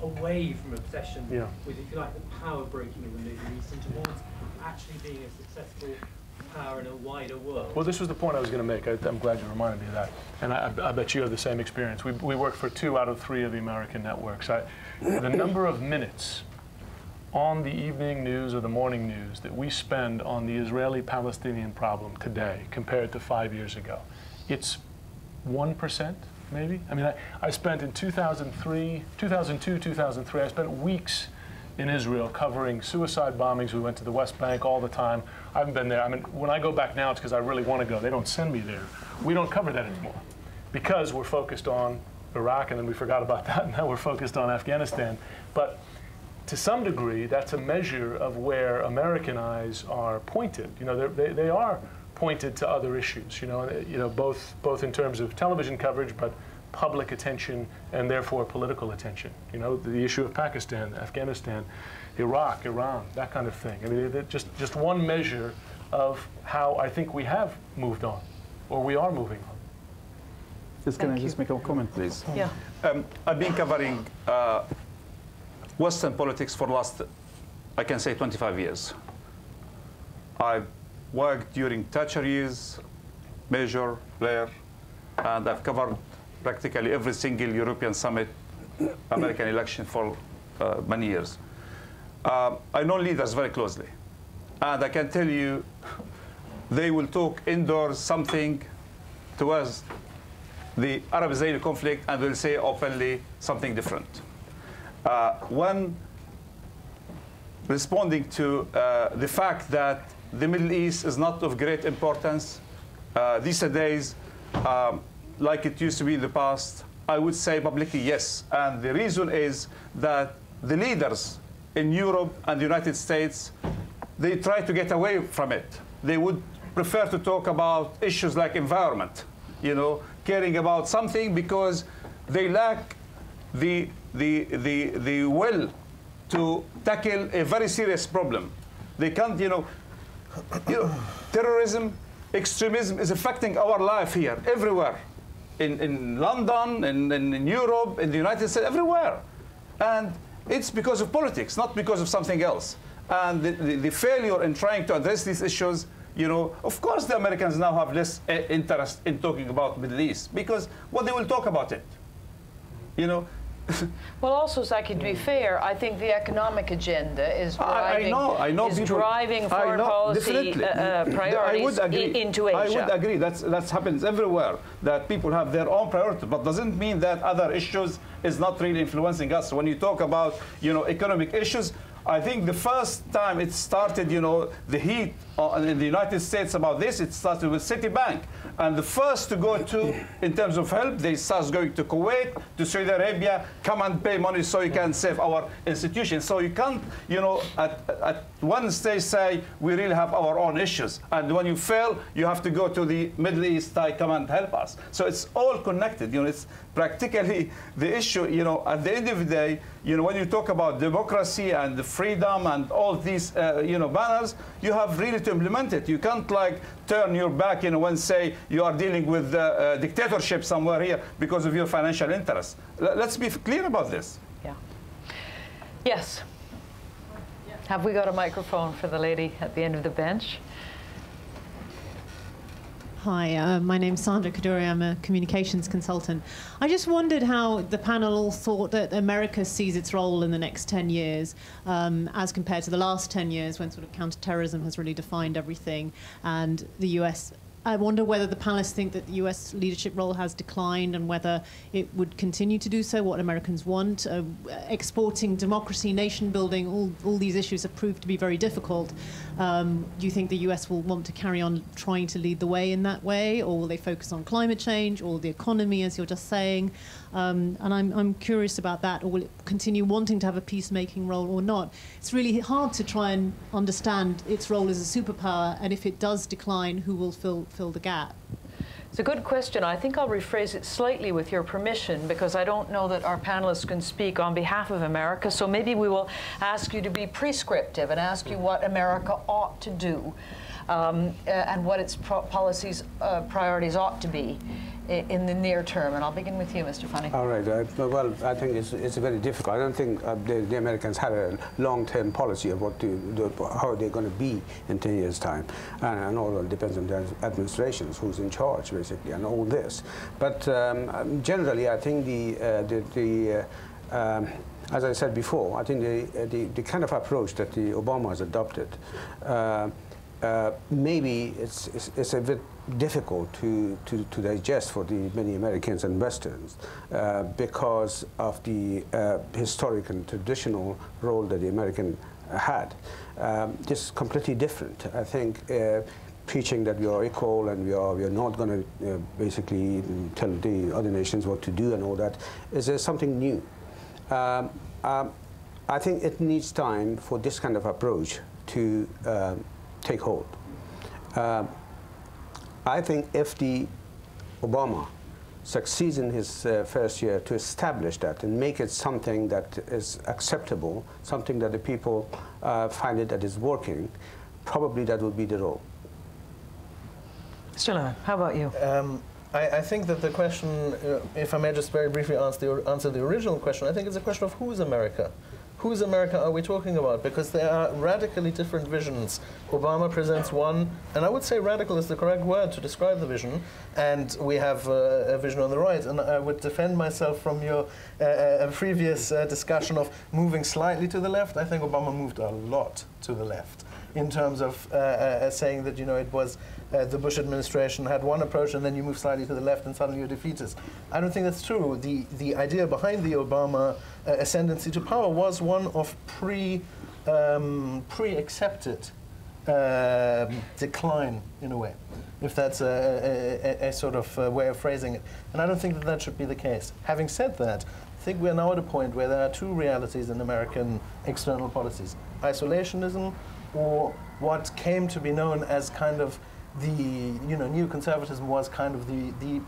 away from obsession with, if you like, the power breaking in the Middle East and towards actually being a successful power in a wider world? Well, this was the point I was going to make. I'm glad you reminded me of that. And I bet you have the same experience. We work for 2 out of 3 of the American networks. The number of minutes on the evening news or the morning news that we spend on the Israeli-Palestinian problem today compared to 5 years ago, it's 1%, maybe? I mean, I spent in 2002, 2003, I spent weeks in Israel covering suicide bombings. We went to the West Bank all the time. I haven't been there. I mean, when I go back now, it's because I really want to go. They don't send me there. We don't cover that anymore because we're focused on Iraq, and then we forgot about that, and now we're focused on Afghanistan. But to some degree, that's a measure of where American eyes are pointed. You know, they are pointed to other issues. You know, both in terms of television coverage, but public attention and therefore political attention. You know, the issue of Pakistan, Afghanistan, Iraq, Iran, that kind of thing. I mean, just one measure of how I think we have moved on, or we are moving on. Can I just make a comment, please? Yeah. I've been covering Western politics for the last, I can say, 25 years. I've worked during Thatcher years, Major, Blair, and I've covered practically every single European summit, American election for many years. I know leaders very closely, and I can tell you they will talk indoors something towards the Arab-Israeli conflict, and they'll say openly something different. One, responding to the fact that the Middle East is not of great importance these days, like it used to be in the past, I would say publicly yes. And the reason is that the leaders in Europe and the United States, they try to get away from it. They would prefer to talk about issues like environment, you know, caring about something because they lack the will to tackle a very serious problem. They can't, you know, terrorism, extremism is affecting our life here, everywhere. In London, in Europe, in the United States, everywhere. And it's because of politics, not because of something else. And the failure in trying to address these issues, you know, of course the Americans now have less interest in talking about Middle East because they will talk about it, you know. Well, also, Zaki, to be fair, I think the economic agenda is driving, driving foreign policy priorities into Asia. I would agree. That happens everywhere, that people have their own priorities, but doesn't mean that other issues is not really influencing us. When you talk about, you know, economic issues, I think the first time it started, you know, the heat in the United States about this, it started with Citibank. And the first to go to, in terms of help, they start going to Kuwait, to Saudi Arabia, come and pay money so you can save our institutions. So you can't, you know, at one stage say, we really have our own issues. And when you fail, you have to go to the Middle East, come and help us. So it's all connected. You know, it's practically the issue, you know, at the end of the day, you know, when you talk about democracy and the freedom and all these, you know, banners, you have really to implement it. You can't like turn your back, you know, and say you are dealing with dictatorship somewhere here because of your financial interests. Let's be clear about this. Yeah. Yes. Have we got a microphone for the lady at the end of the bench? Hi, my name's Sandra Kaduri. I'm a communications consultant. I just wondered how the panel all thought that America sees its role in the next 10 years as compared to the last 10 years when sort of counterterrorism has really defined everything and the US. I wonder whether the panelists think that the US leadership role has declined and whether it would continue to do so, what Americans want. Exporting democracy, nation building, all these issues have proved to be very difficult. Do you think the US will want to carry on trying to lead the way in that way, or will they focus on climate change or the economy, as you're just saying? And I'm curious about that, or will it continue wanting to have a peacemaking role or not? It's really hard to try and understand its role as a superpower, and if it does decline, who will fill the gap? It's a good question. I think I'll rephrase it slightly with your permission, because I don't know that our panelists can speak on behalf of America. So maybe we will ask you to be prescriptive and ask you what America ought to do and what its policies, priorities ought to be in the near term. And I'll begin with you, Mr. Fani. All right. Well, I think it's very difficult. I don't think the Americans have a long-term policy of how they're going to be in 10 years' time. And all depends on the administrations, who's in charge, basically, and all this. But generally, I think as I said before, I think the kind of approach that the Obama has adopted, maybe it's a bit difficult to digest for the many Americans and Westerns because of the historic and traditional role that the American had. This is completely different. I think preaching that we are equal and we are not going to basically tell the other nations what to do and all that is something new. I think it needs time for this kind of approach to take hold. I think if the Obama succeeds in his first year to establish that and make it something that is acceptable, something that the people find it that is working, probably that will be the role. Mr. Lewin, how about you? I think that the question, if I may just very briefly answer the original question, I think it's a question of who's America. Whose America are we talking about? Because there are radically different visions. Obama presents one, and I would say radical is the correct word to describe the vision, and we have a vision on the right. And I would defend myself from your previous discussion of moving slightly to the left. I think Obama moved a lot to the left in terms of saying that, you know, it was the Bush administration had one approach and then you move slightly to the left and suddenly you're defeatist. I don't think that's true. The idea behind the Obama ascendancy to power was one of pre-accepted decline, in a way, if that's a sort of way of phrasing it. And I don't think that should be the case. Having said that, I think we're now at a point where there are two realities in American external policies: isolationism or what came to be known as kind of the, neoconservatism was kind of the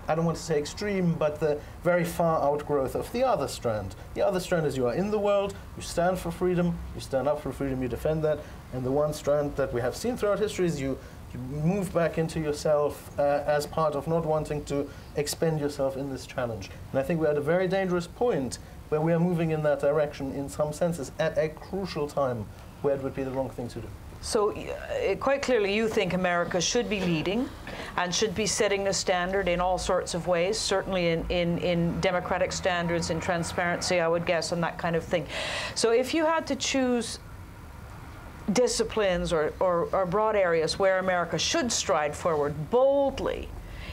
I don't want to say extreme, but the very far outgrowth of the other strand. The other strand is you are in the world, you stand for freedom, you stand up for freedom, you defend that, and the one strand that we have seen throughout history is you move back into yourself as part of not wanting to expend yourself in this challenge. And I think we're at a very dangerous point where we are moving in that direction in some senses at a crucial time where it would be the wrong thing to do. So quite clearly you think America should be leading and should be setting the standard in all sorts of ways, certainly in democratic standards, in transparency, I would guess, and that kind of thing. So if you had to choose disciplines or broad areas where America should stride forward boldly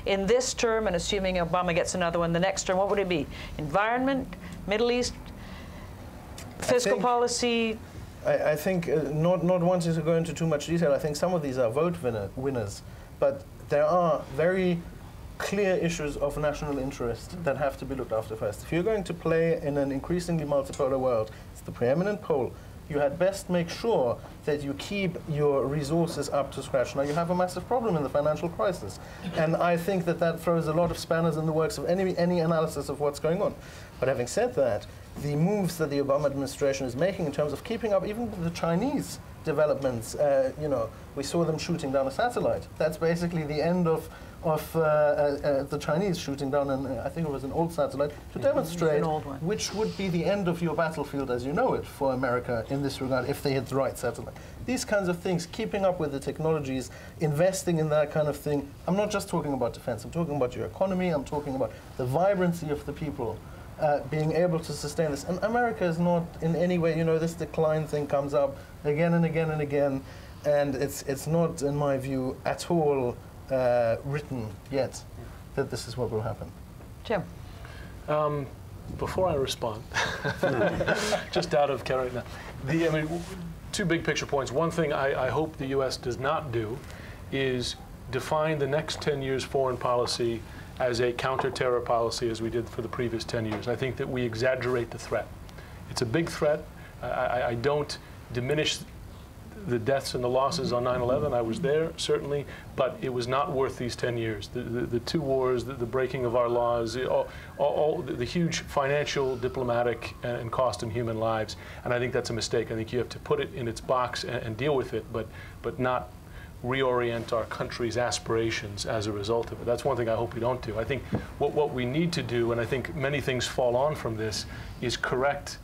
in this term, and assuming Obama gets another one the next term, what would it be? Environment, Middle East, fiscal policy? I think, not wanting to go into too much detail, I think some of these are vote winners, but there are very clear issues of national interest that have to be looked after first. If you're going to play in an increasingly multipolar world, it's the preeminent pole, you had best make sure that you keep your resources up to scratch. Now, you have a massive problem in the financial crisis, and I think that that throws a lot of spanners in the works of any analysis of what's going on. But having said that, the moves that the Obama administration is making in terms of keeping up even with the Chinese developments, we saw them shooting down a satellite. That's basically the end of the Chinese shooting down, I think it was an old satellite, to demonstrate which would be the end of your battlefield as you know it for America in this regard if they hit the right satellite. These kinds of things, keeping up with the technologies, investing in that kind of thing. I'm not just talking about defense, I'm talking about your economy, I'm talking about the vibrancy of the people. Being able to sustain this. And America is not in any way, this decline thing comes up again and again and again, and it's not, in my view, at all written yet that this is what will happen. Jim? Before I respond, just out of character, two big picture points. One thing I hope the U.S. does not do is define the next 10 years foreign policy as a counter-terror policy as we did for the previous 10 years. I think that we exaggerate the threat. It's a big threat. I don't diminish the deaths and the losses on 9/11. I was there, certainly, but it was not worth these 10 years. The two wars, the breaking of our laws, all the huge financial, diplomatic, and cost in human lives. And I think that's a mistake. I think you have to put it in its box and deal with it, but not reorient our country's aspirations as a result of it. That's one thing I hope we don't do. I think what we need to do, and I think many things fall on from this, is correct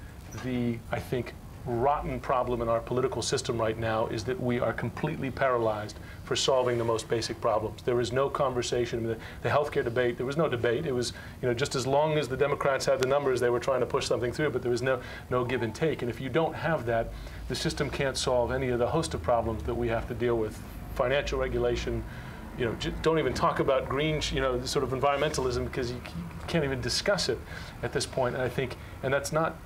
the, I think, rotten problem in our political system right now is that we are completely paralyzed for solving the most basic problems. There is no conversation. The healthcare debate, there was no debate. It was, just as long as the Democrats had the numbers, they were trying to push something through, but there was no give and take. And if you don't have that, the system can't solve any of the host of problems that we have to deal with. Financial regulation, don't even talk about green, sort of environmentalism, because you can't even discuss it at this point. And I think, and that's not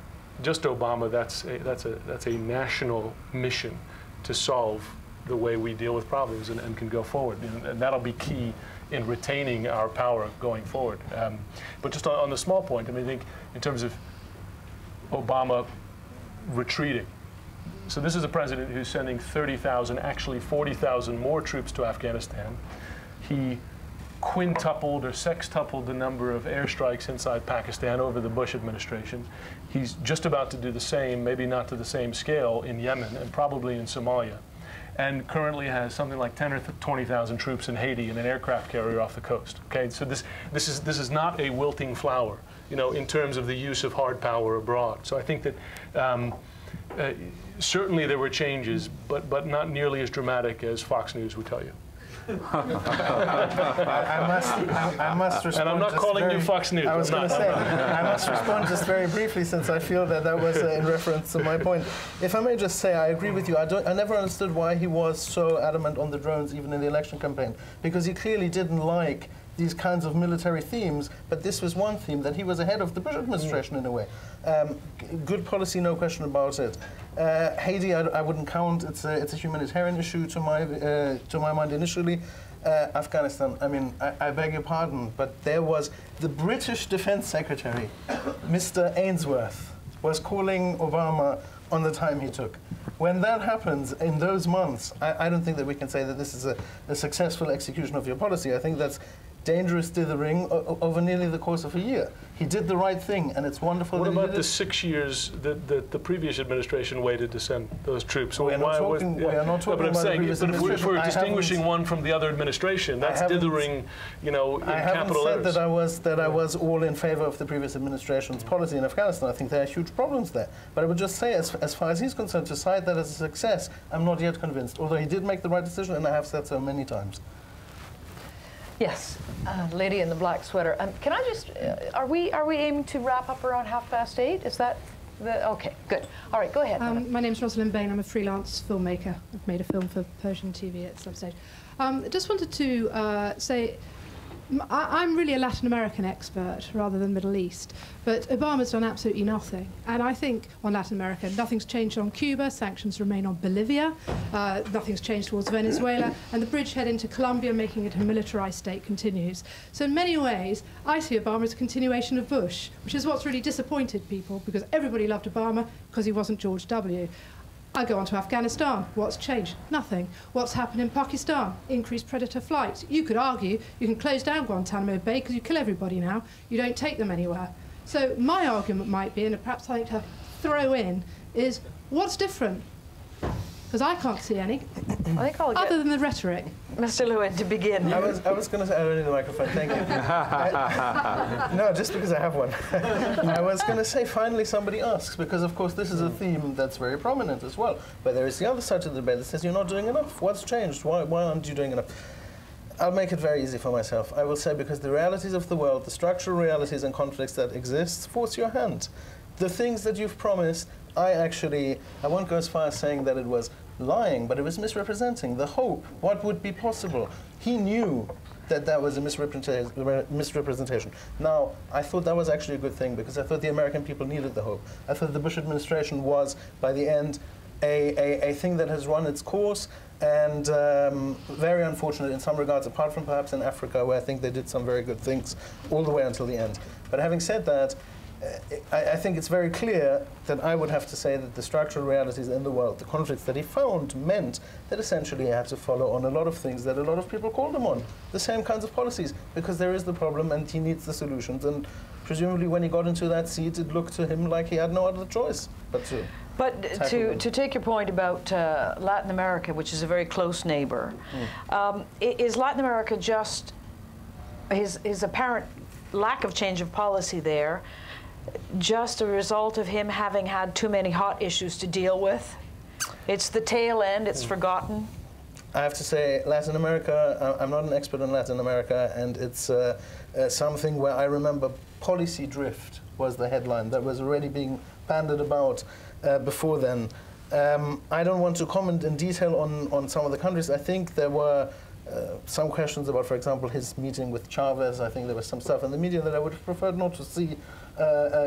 just Obama. That's a national mission to solve the way we deal with problems and can go forward. And that'll be key in retaining our power going forward. But just on the small point, I think in terms of Obama retreating. So this is a president who's sending 30,000, actually 40,000 more troops to Afghanistan. He quintupled or sextupled the number of airstrikes inside Pakistan over the Bush administration. He's just about to do the same, maybe not to the same scale, in Yemen and probably in Somalia. And currently has something like 10 or 20,000 troops in Haiti in an aircraft carrier off the coast. Okay, so this is not a wilting flower, in terms of the use of hard power abroad. So I think that certainly there were changes, but not nearly as dramatic as Fox News would tell you. I must respond. And I'm not calling you Fox News. I was going to say, I must respond just very briefly, since I feel that was in reference to my point. If I may just say, I agree with you. I never understood why he was so adamant on the drones, even in the election campaign, because he clearly didn't like these kinds of military themes, but this was one theme that he was ahead of the Bush administration in a way. Good policy, no question about it. Haiti, I wouldn't count. It's a humanitarian issue to my mind initially. Afghanistan, I beg your pardon, but there was the British Defense Secretary, Mr. Ainsworth, was calling Obama on the time he took. When that happens in those months, I don't think that we can say that this is a successful execution of your policy. I think that's dangerous dithering over nearly the course of a year. He did the right thing, and it's wonderful. What that about he did the it. 6 years that the previous administration waited to send those troops? We are not talking but I'm about saying, the previous but if administration. we're distinguishing one from the other administration, that's dithering, you know, in capital letters. I haven't said that I was all in favor of the previous administration's policy in Afghanistan. I think there are huge problems there. But I would just say, as far as he's concerned, to cite that as a success, I'm not yet convinced, although he did make the right decision, and I have said so many times. Yes, lady in the black sweater. Can I just, are we aiming to wrap up around 8:30? Is that okay, good. All right, go ahead. My name's Rosalind Bain. I'm a freelance filmmaker. I've made a film for Persian TV at some stage. Just wanted to say, I'm really a Latin American expert rather than Middle East, but Obama's done absolutely nothing. And I think on Latin America, nothing's changed on Cuba, sanctions remain on Bolivia, nothing's changed towards Venezuela, and the bridgehead into Colombia, making it a militarized state, continues. So in many ways, I see Obama as a continuation of Bush, which is what's really disappointed people, because everybody loved Obama because he wasn't George W. I go on to Afghanistan. What's changed? Nothing. What's happened in Pakistan? Increased predator flights. You could argue you can close down Guantanamo Bay because you kill everybody now. You don't take them anywhere. So my argument might be, and perhaps something to throw in, is what's different? Because I can't see any, I think I'll get other than the rhetoric. Mr. Lewin to begin. I was going to say, I don't need the microphone, thank you. No, just because I have one. I was going to say, finally somebody asks, because of course this is a theme that's very prominent as well. But there is the other side to the debate that says you're not doing enough. What's changed? Why aren't you doing enough? I'll make it very easy for myself. I will say, because the realities of the world, the structural realities and conflicts that exist, force your hand. The things that you've promised, I won't go as far as saying that it was lying, but it was misrepresenting the hope, what would be possible. He knew that that was a misrepresentation. Now, I thought that was actually a good thing, because I thought the American people needed the hope. I thought the Bush administration was, by the end, a thing that has run its course, and very unfortunate in some regards, apart from perhaps in Africa, where I think they did some very good things all the way until the end. But having said that, I think it's very clear that I would have to say that the structural realities in the world, the conflicts that he found, meant that essentially he had to follow on a lot of things that a lot of people called him on, the same kinds of policies, because there is the problem and he needs the solutions. And presumably when he got into that seat, it looked to him like he had no other choice but to. But to take your point about Latin America, which is a very close neighbor, is Latin America just his apparent lack of change of policy there just a result of him having had too many hot issues to deal with? It's the tail end, it's forgotten? I have to say, Latin America, I'm not an expert in Latin America, and it's something where I remember policy drift was the headline that was already being bandied about before then. I don't want to comment in detail on some of the countries. I think there were some questions about, for example, his meeting with Chavez. I think there was some stuff in the media that I would have preferred not to see,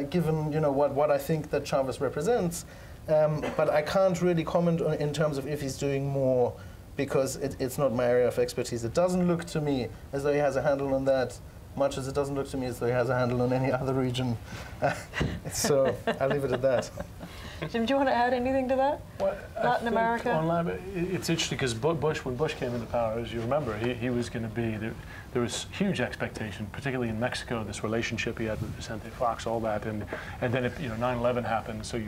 given what I think that Chavez represents. But I can't really comment on, in terms of if he's doing more, because it's not my area of expertise. It doesn't look to me as though he has a handle on that, much as it doesn't look to me as though he has a handle on any other region. So I'll leave it at that. Jim, do you want to add anything to that? Well, Latin America? It's interesting because when Bush came into power, as you remember, he was going to be, there was huge expectation, particularly in Mexico, this relationship he had with Vicente Fox, all that, and then 9/11 happened, so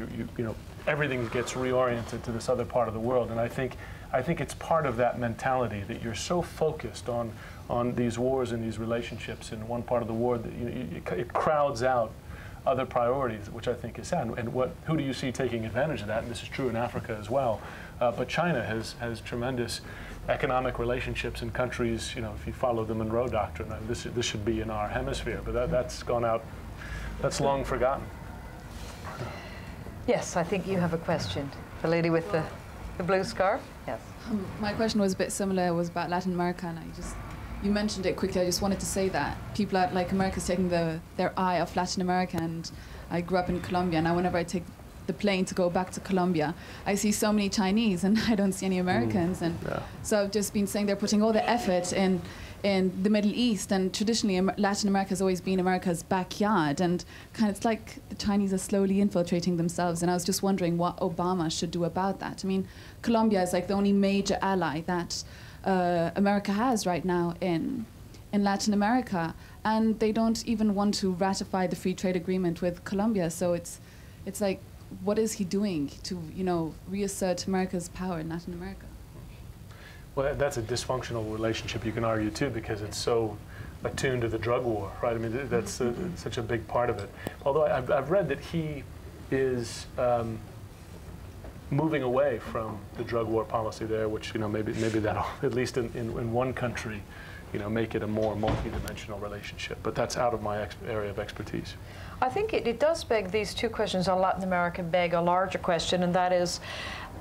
everything gets reoriented to this other part of the world, and I think it's part of that mentality that you're so focused on these wars and these relationships in one part of the world that it crowds out other priorities, which I think is sad. And who do you see taking advantage of that? And this is true in Africa as well. But China has tremendous economic relationships in countries, if you follow the Monroe Doctrine, and this should be in our hemisphere, but that's gone out, that's long forgotten. Yes, I think you have a question. The lady with the blue scarf? Yes. My question was a bit similar. It was about Latin America, and you mentioned it quickly. I just wanted to say that people like America's taking their eye off Latin America, and I grew up in Colombia, and whenever I take the plane to go back to Colombia, I see so many Chinese, and I don't see any Americans, and so I've just been saying they're putting all the effort in in the Middle East, and traditionally Latin America has always been America's backyard, and kind of it's like the Chinese are slowly infiltrating themselves. And I was just wondering what Obama should do about that. I mean, Colombia is like the only major ally that America has right now in Latin America, and they don't even want to ratify the free trade agreement with Colombia. So it's like, what is he doing to, you know, reassert America's power in Latin America? Well, that's a dysfunctional relationship, you can argue, too, because it's so attuned to the drug war, right? I mean, that's such a big part of it. Although I've read that he is moving away from the drug war policy there, which, you know, maybe that'll, at least in one country, you know, make it a more multi-dimensional relationship. But that's out of my area of expertise. I think it does beg, these two questions on Latin America beg a larger question, and that is,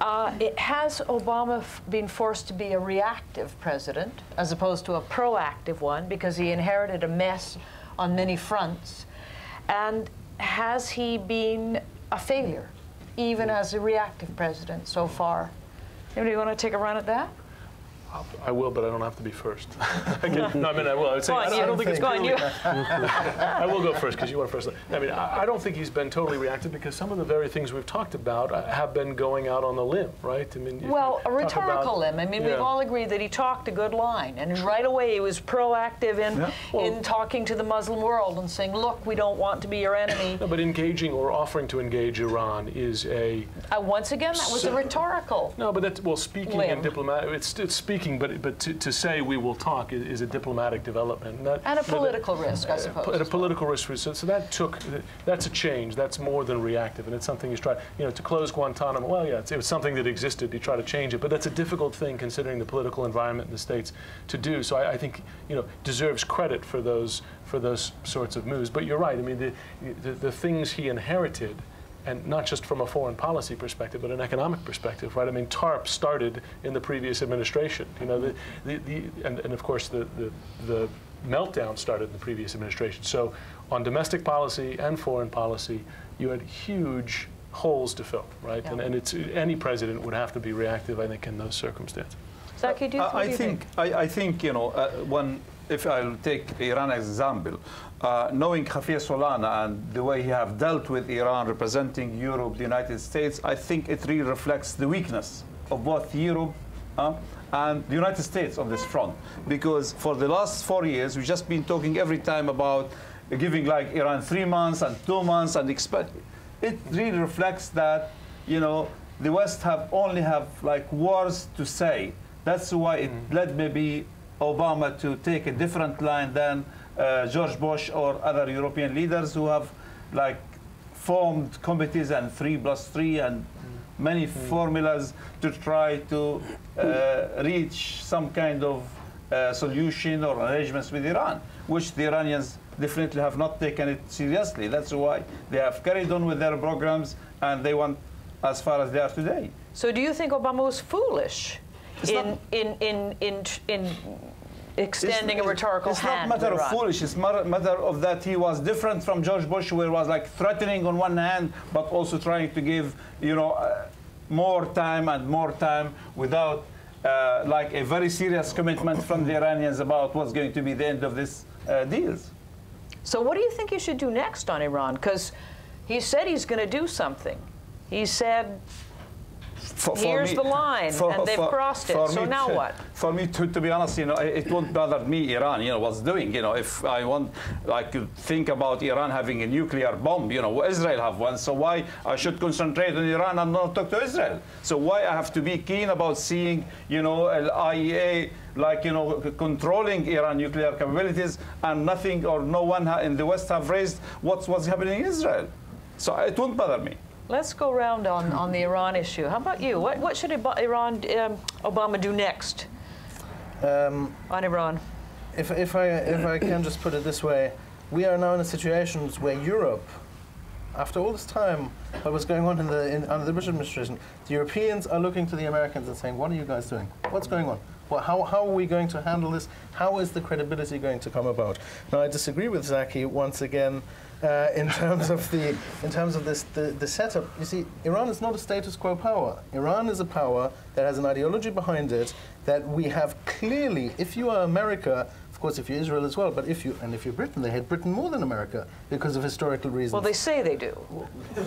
has Obama been forced to be a reactive president as opposed to a proactive one because he inherited a mess on many fronts? And has he been a failure, even as a reactive president so far? Anybody want to take a run at that? I will, but I don't have to be first. No, I mean, I will. I would say, I don't think it's clearly, I will go first because you went first. I mean, I don't think he's been totally reactive because some of the very things we've talked about have been going out on the limb, right? I mean, well, a rhetorical limb. I mean, we've all agreed that he talked a good line, and right away he was proactive in talking to the Muslim world and saying, look, we don't want to be your enemy. No, but engaging or offering to engage Iran is a... once again, that was a rhetorical No, but that's, well, speaking in diplomatic, it's speaking, but to say we will talk is a diplomatic development. And a political risk, I suppose. At a political risk. So that's a change. That's more than reactive, and it's something he's tried, you know, to close Guantanamo. Well, yeah, it was something that existed. You try to change it, but that's a difficult thing considering the political environment in the States to do. So I think, you know, deserves credit for those sorts of moves. But you're right. I mean, the things he inherited, and not just from a foreign policy perspective, but an economic perspective, right? I mean, TARP started in the previous administration. You know, and of course the meltdown started in the previous administration. So on domestic policy and foreign policy, you had huge holes to fill, right? Yeah. And it's any president would have to be reactive, I think, in those circumstances. Zaki, what do you think? I think, you know, if I'll take Iran as an example, knowing Javier Solana and the way he have dealt with Iran representing Europe, the United States, I think it really reflects the weakness of both Europe and the United States on this front. Because for the last 4 years, we've just been talking every time about giving like Iran 3 months and 2 months and expect. It really reflects that, you know, the West only have like words to say. That's why it led maybe Obama to take a different line than George Bush or other European leaders who have like formed committees and 3+3 and many formulas to try to reach some kind of solution or arrangements with Iran, which the Iranians definitely have not taken it seriously. That's why they have carried on with their programs and they went as far as they are today. So do you think Obama was foolish in extending a rhetorical hand? It's not a matter of foolish. It's a matter of that he was different from George Bush, where he was like threatening on one hand, but also trying to give, you know, more time without like a very serious commitment from the Iranians about what's going to be the end of this deals. So what do you think he should do next on Iran? Because he said he's going to do something. He said, here's the line, and they've crossed it. So now what? For me, to be honest, you know, it won't bother me, Iran, you know, what's doing. You know, if I want, I could think about Iran having a nuclear bomb, you know, Israel have one, so why I should concentrate on Iran and not talk to Israel? So why I have to be keen about seeing, you know, IEA, like, you know, controlling Iran nuclear capabilities, and nothing or no one in the West have raised what's happening in Israel. So it won't bother me. Let's go around on the Iran issue. How about you? What should Obama do next on Iran? If I can just put it this way, we are now in a situation where Europe, after all this time, what was going on under the Bush administration, the Europeans are looking to the Americans and saying, what are you guys doing? What's going on? Well, how are we going to handle this? How is the credibility going to come about? Now, I disagree with Zaki once again in terms of the setup. You see, Iran is not a status quo power. Iran is a power that has an ideology behind it that we have clearly, if you are America, Of course, if you're Israel as well, but if you're Britain, they hate Britain more than America because of historical reasons. Well, they say they do.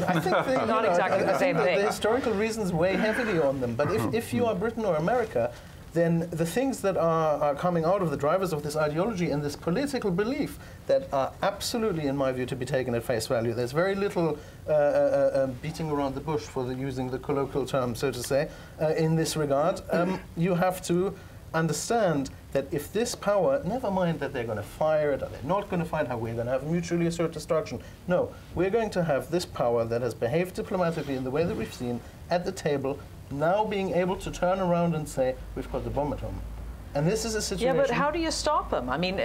I think they, not exactly the same thing. The historical reasons weigh heavily on them. But if you are Britain or America, then the things that are coming out of the drivers of this ideology and this political belief that are absolutely, in my view, to be taken at face value. There's very little beating around the bush, for using the colloquial term, so to say, in this regard. You have to understand that if this power, never mind that they're going to fire it, or they're not going to fire it, how we're going to have mutually assured destruction. No, we're going to have this power that has behaved diplomatically in the way that we've seen at the table, now being able to turn around and say, we've got the bomb at home. And this is a situation... Yeah, but how do you stop them? I mean,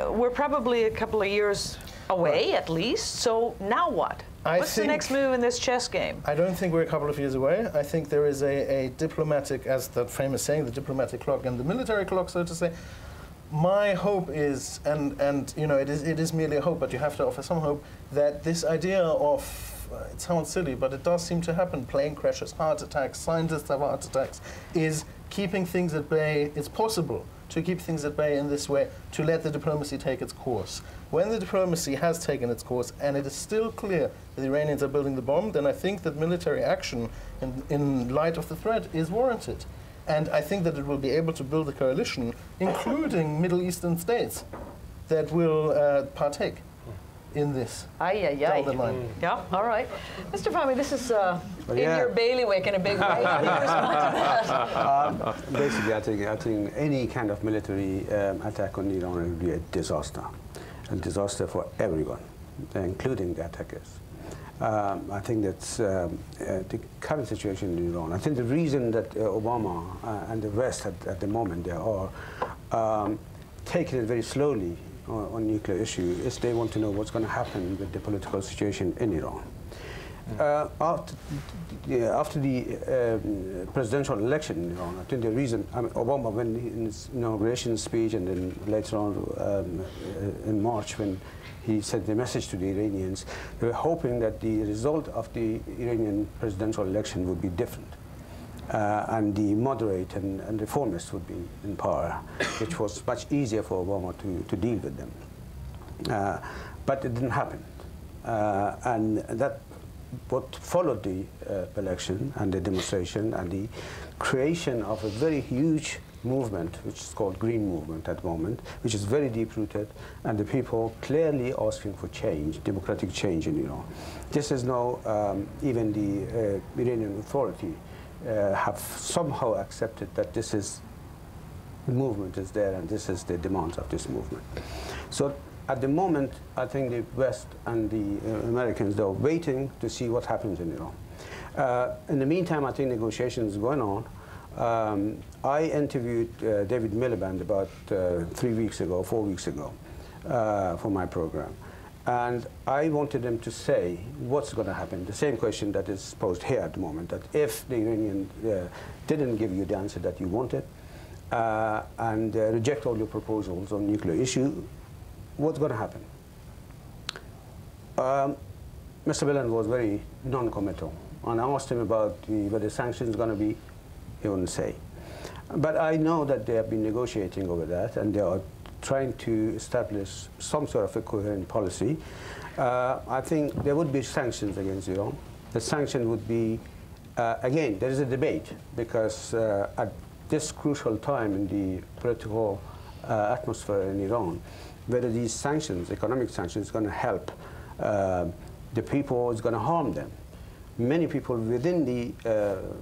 we're probably a couple of years away, at least, so now what? What's the next move in this chess game? I don't think we're a couple of years away. I think there is a diplomatic, as that famous saying, the diplomatic clock and the military clock, so to say. My hope is, and you know, it is merely a hope, but you have to offer some hope, that this idea of, it sounds silly, but it does seem to happen, plane crashes, heart attacks, scientists have heart attacks, is keeping things at bay. It's possible to keep things at bay in this way, to let the diplomacy take its course. When the diplomacy has taken its course, and it is still clear that the Iranians are building the bomb, then I think that military action in light of the threat is warranted. And I think that it will be able to build a coalition, including Middle Eastern states, that will partake in this. Down the line. Yeah, all right. Mr. Fahmy, this is in your bailiwick in a big way. How do you respond to that? Basically, I think any kind of military attack on Iran will be a disaster for everyone, including the attackers. I think that's the current situation in Iran. I think the reason that Obama and the West at the moment, they are taking it very slowly on nuclear issue is they want to know what's going to happen with the political situation in Iran. After the presidential election in Iran, I think the reason, Obama, when in his inauguration speech and then later on in March when he sent the message to the Iranians, they were hoping that the result of the Iranian presidential election would be different. And the moderate and reformists would be in power, which was much easier for Obama to deal with them. But it didn't happen. And that what followed the election and the demonstration and the creation of a very huge movement, which is called Green Movement at the moment, which is very deep-rooted, and the people clearly asking for change, democratic change in Iran. This is now, even the Iranian Authority have somehow accepted that this is, the movement is there and this is the demands of this movement. So at the moment, I think the West and the Americans, they're waiting to see what happens in Iran. In the meantime, I think negotiations are going on. I interviewed David Miliband about 4 weeks ago, for my program. And I wanted them to say what's going to happen. The same question that is posed here at the moment, that if the Iranian didn't give you the answer that you wanted and reject all your proposals on nuclear issue, what's going to happen? Mr. Miliband was very non-committal. And I asked him about whether sanctions going to be, he wouldn't say. But I know that they have been negotiating over that, and they are trying to establish some sort of a coherent policy. I think there would be sanctions against Iran. The sanction would be, again, there is a debate, because at this crucial time in the political atmosphere in Iran, whether these sanctions, economic sanctions, is going to help the people or is going to harm them. Many people within the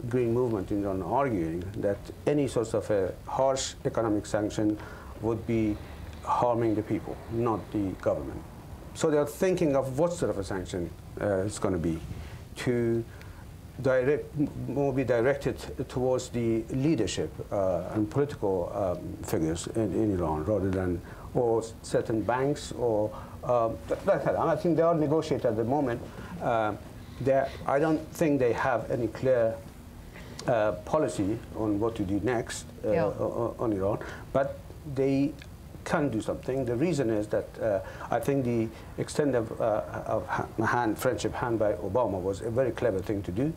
Green Movement in Iran are arguing that any sort of a harsh economic sanction would be harming the people, not the government. So they're thinking of what sort of a sanction it's going to be, to be directed towards the leadership and political figures in Iran, rather than or certain banks or I think they are negotiating at the moment. I don't think they have any clear policy on what to do next on Iran, but they can do something. The reason is that I think the extent of friendship hand by Obama was a very clever thing to do.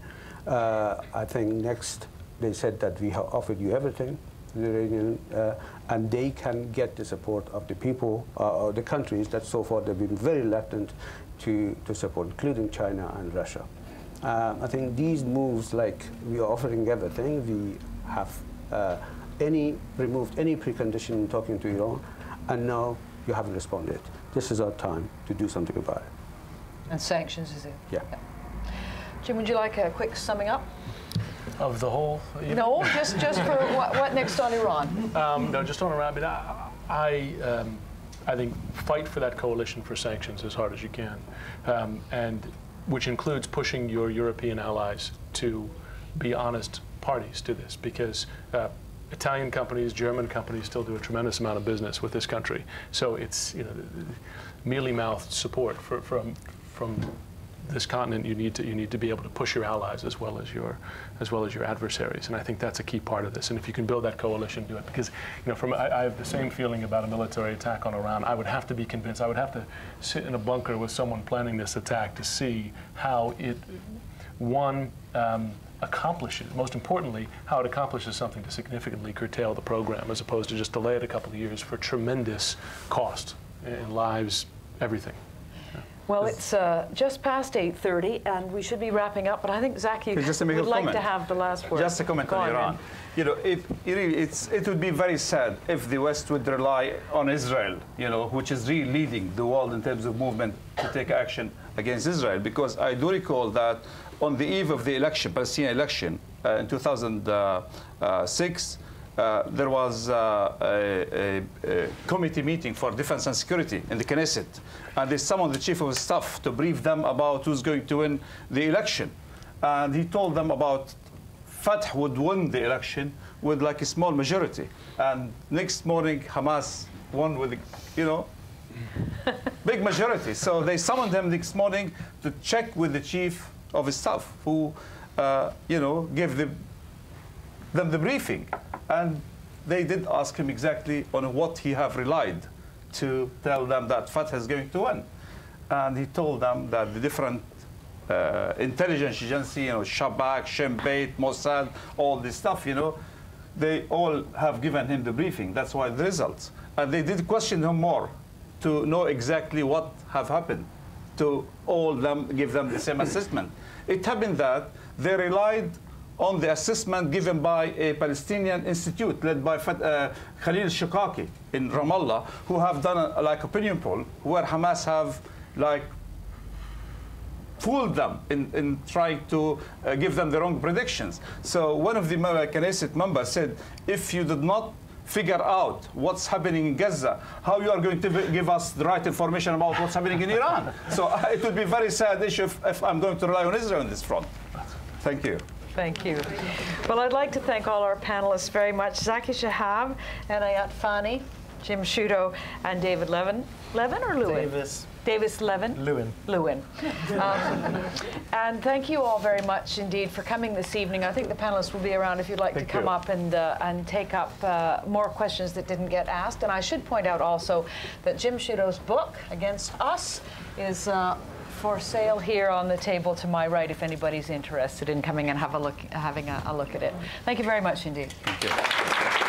I think next they said that we have offered you everything, the Iranian, and they can get the support of the people, or the countries that so far they've been very reluctant to support, including China and Russia. I think these moves, like we are offering everything, we have removed any precondition in talking to Iran, and now you haven't responded. This is our time to do something about it. And sanctions is it? Yeah. Jim, would you like a quick summing up? Of the whole? No, just for what next on Iran? No, just on Iran. I think fight for that coalition for sanctions as hard as you can, and which includes pushing your European allies to be honest parties to this, because Italian companies, German companies still do a tremendous amount of business with this country. So it's, you know, mealy-mouthed support from this continent. You need to be able to push your allies as well as your adversaries, and I think that's a key part of this. And if you can build that coalition, do it, because, you know, I have the same feeling about a military attack on Iran. I would have to be convinced. I would have to sit in a bunker with someone planning this attack to see how it accomplishes, most importantly, how it accomplishes something to significantly curtail the program, as opposed to just delay it a couple of years for tremendous cost in lives, everything. Well, it's just past 8:30, and we should be wrapping up. But I think Zaki would like to have the last word. Just a comment on Iran. You know, it would be very sad if the West would rely on Israel, you know, which is really leading the world in terms of movement to take action against Israel. Because I do recall that on the eve of the election, Palestinian election, in 2006, there was a committee meeting for defense and security in the Knesset, and they summoned the chief of staff to brief them about who's going to win the election. And he told them about Fatah would win the election with like a small majority. And next morning, Hamas won with, you know, big majority. So they summoned him next morning to check with the chief of his staff, who, you know, gave them the briefing. And they did ask him exactly on what he have relied to tell them that Fatah is going to win. And he told them that the different intelligence agency, you know, Shabak, Shin Bet, Mossad, all this stuff, you know, they all have given him the briefing. That's why the results. And they did question him more to know exactly what have happened, to all them give them the same assessment. It happened that they relied on the assessment given by a Palestinian institute led by Khalil Shikaki in Ramallah, who have done a like opinion poll where Hamas have like fooled them in trying to give them the wrong predictions. So one of the Knesset members said, if you did not figure out what's happening in Gaza, how you are going to give us the right information about what's happening in Iran? So it would be a very sad issue if I'm going to rely on Israel on this front. Thank you. Thank you. Well, I'd like to thank all our panelists very much. Zaki Chehab, Enayat Fani, Jim Sciutto, and David Lewin. Lewin or Lewin? Davis Lewin? Lewin. Lewin. And thank you all very much indeed for coming this evening. I think the panelists will be around if you'd like to come up and take up more questions that didn't get asked. And I should point out also that Jim Sciutto's book, Against Us, is for sale here on the table to my right if anybody's interested in coming and having a look at it. Thank you very much indeed. Thank you.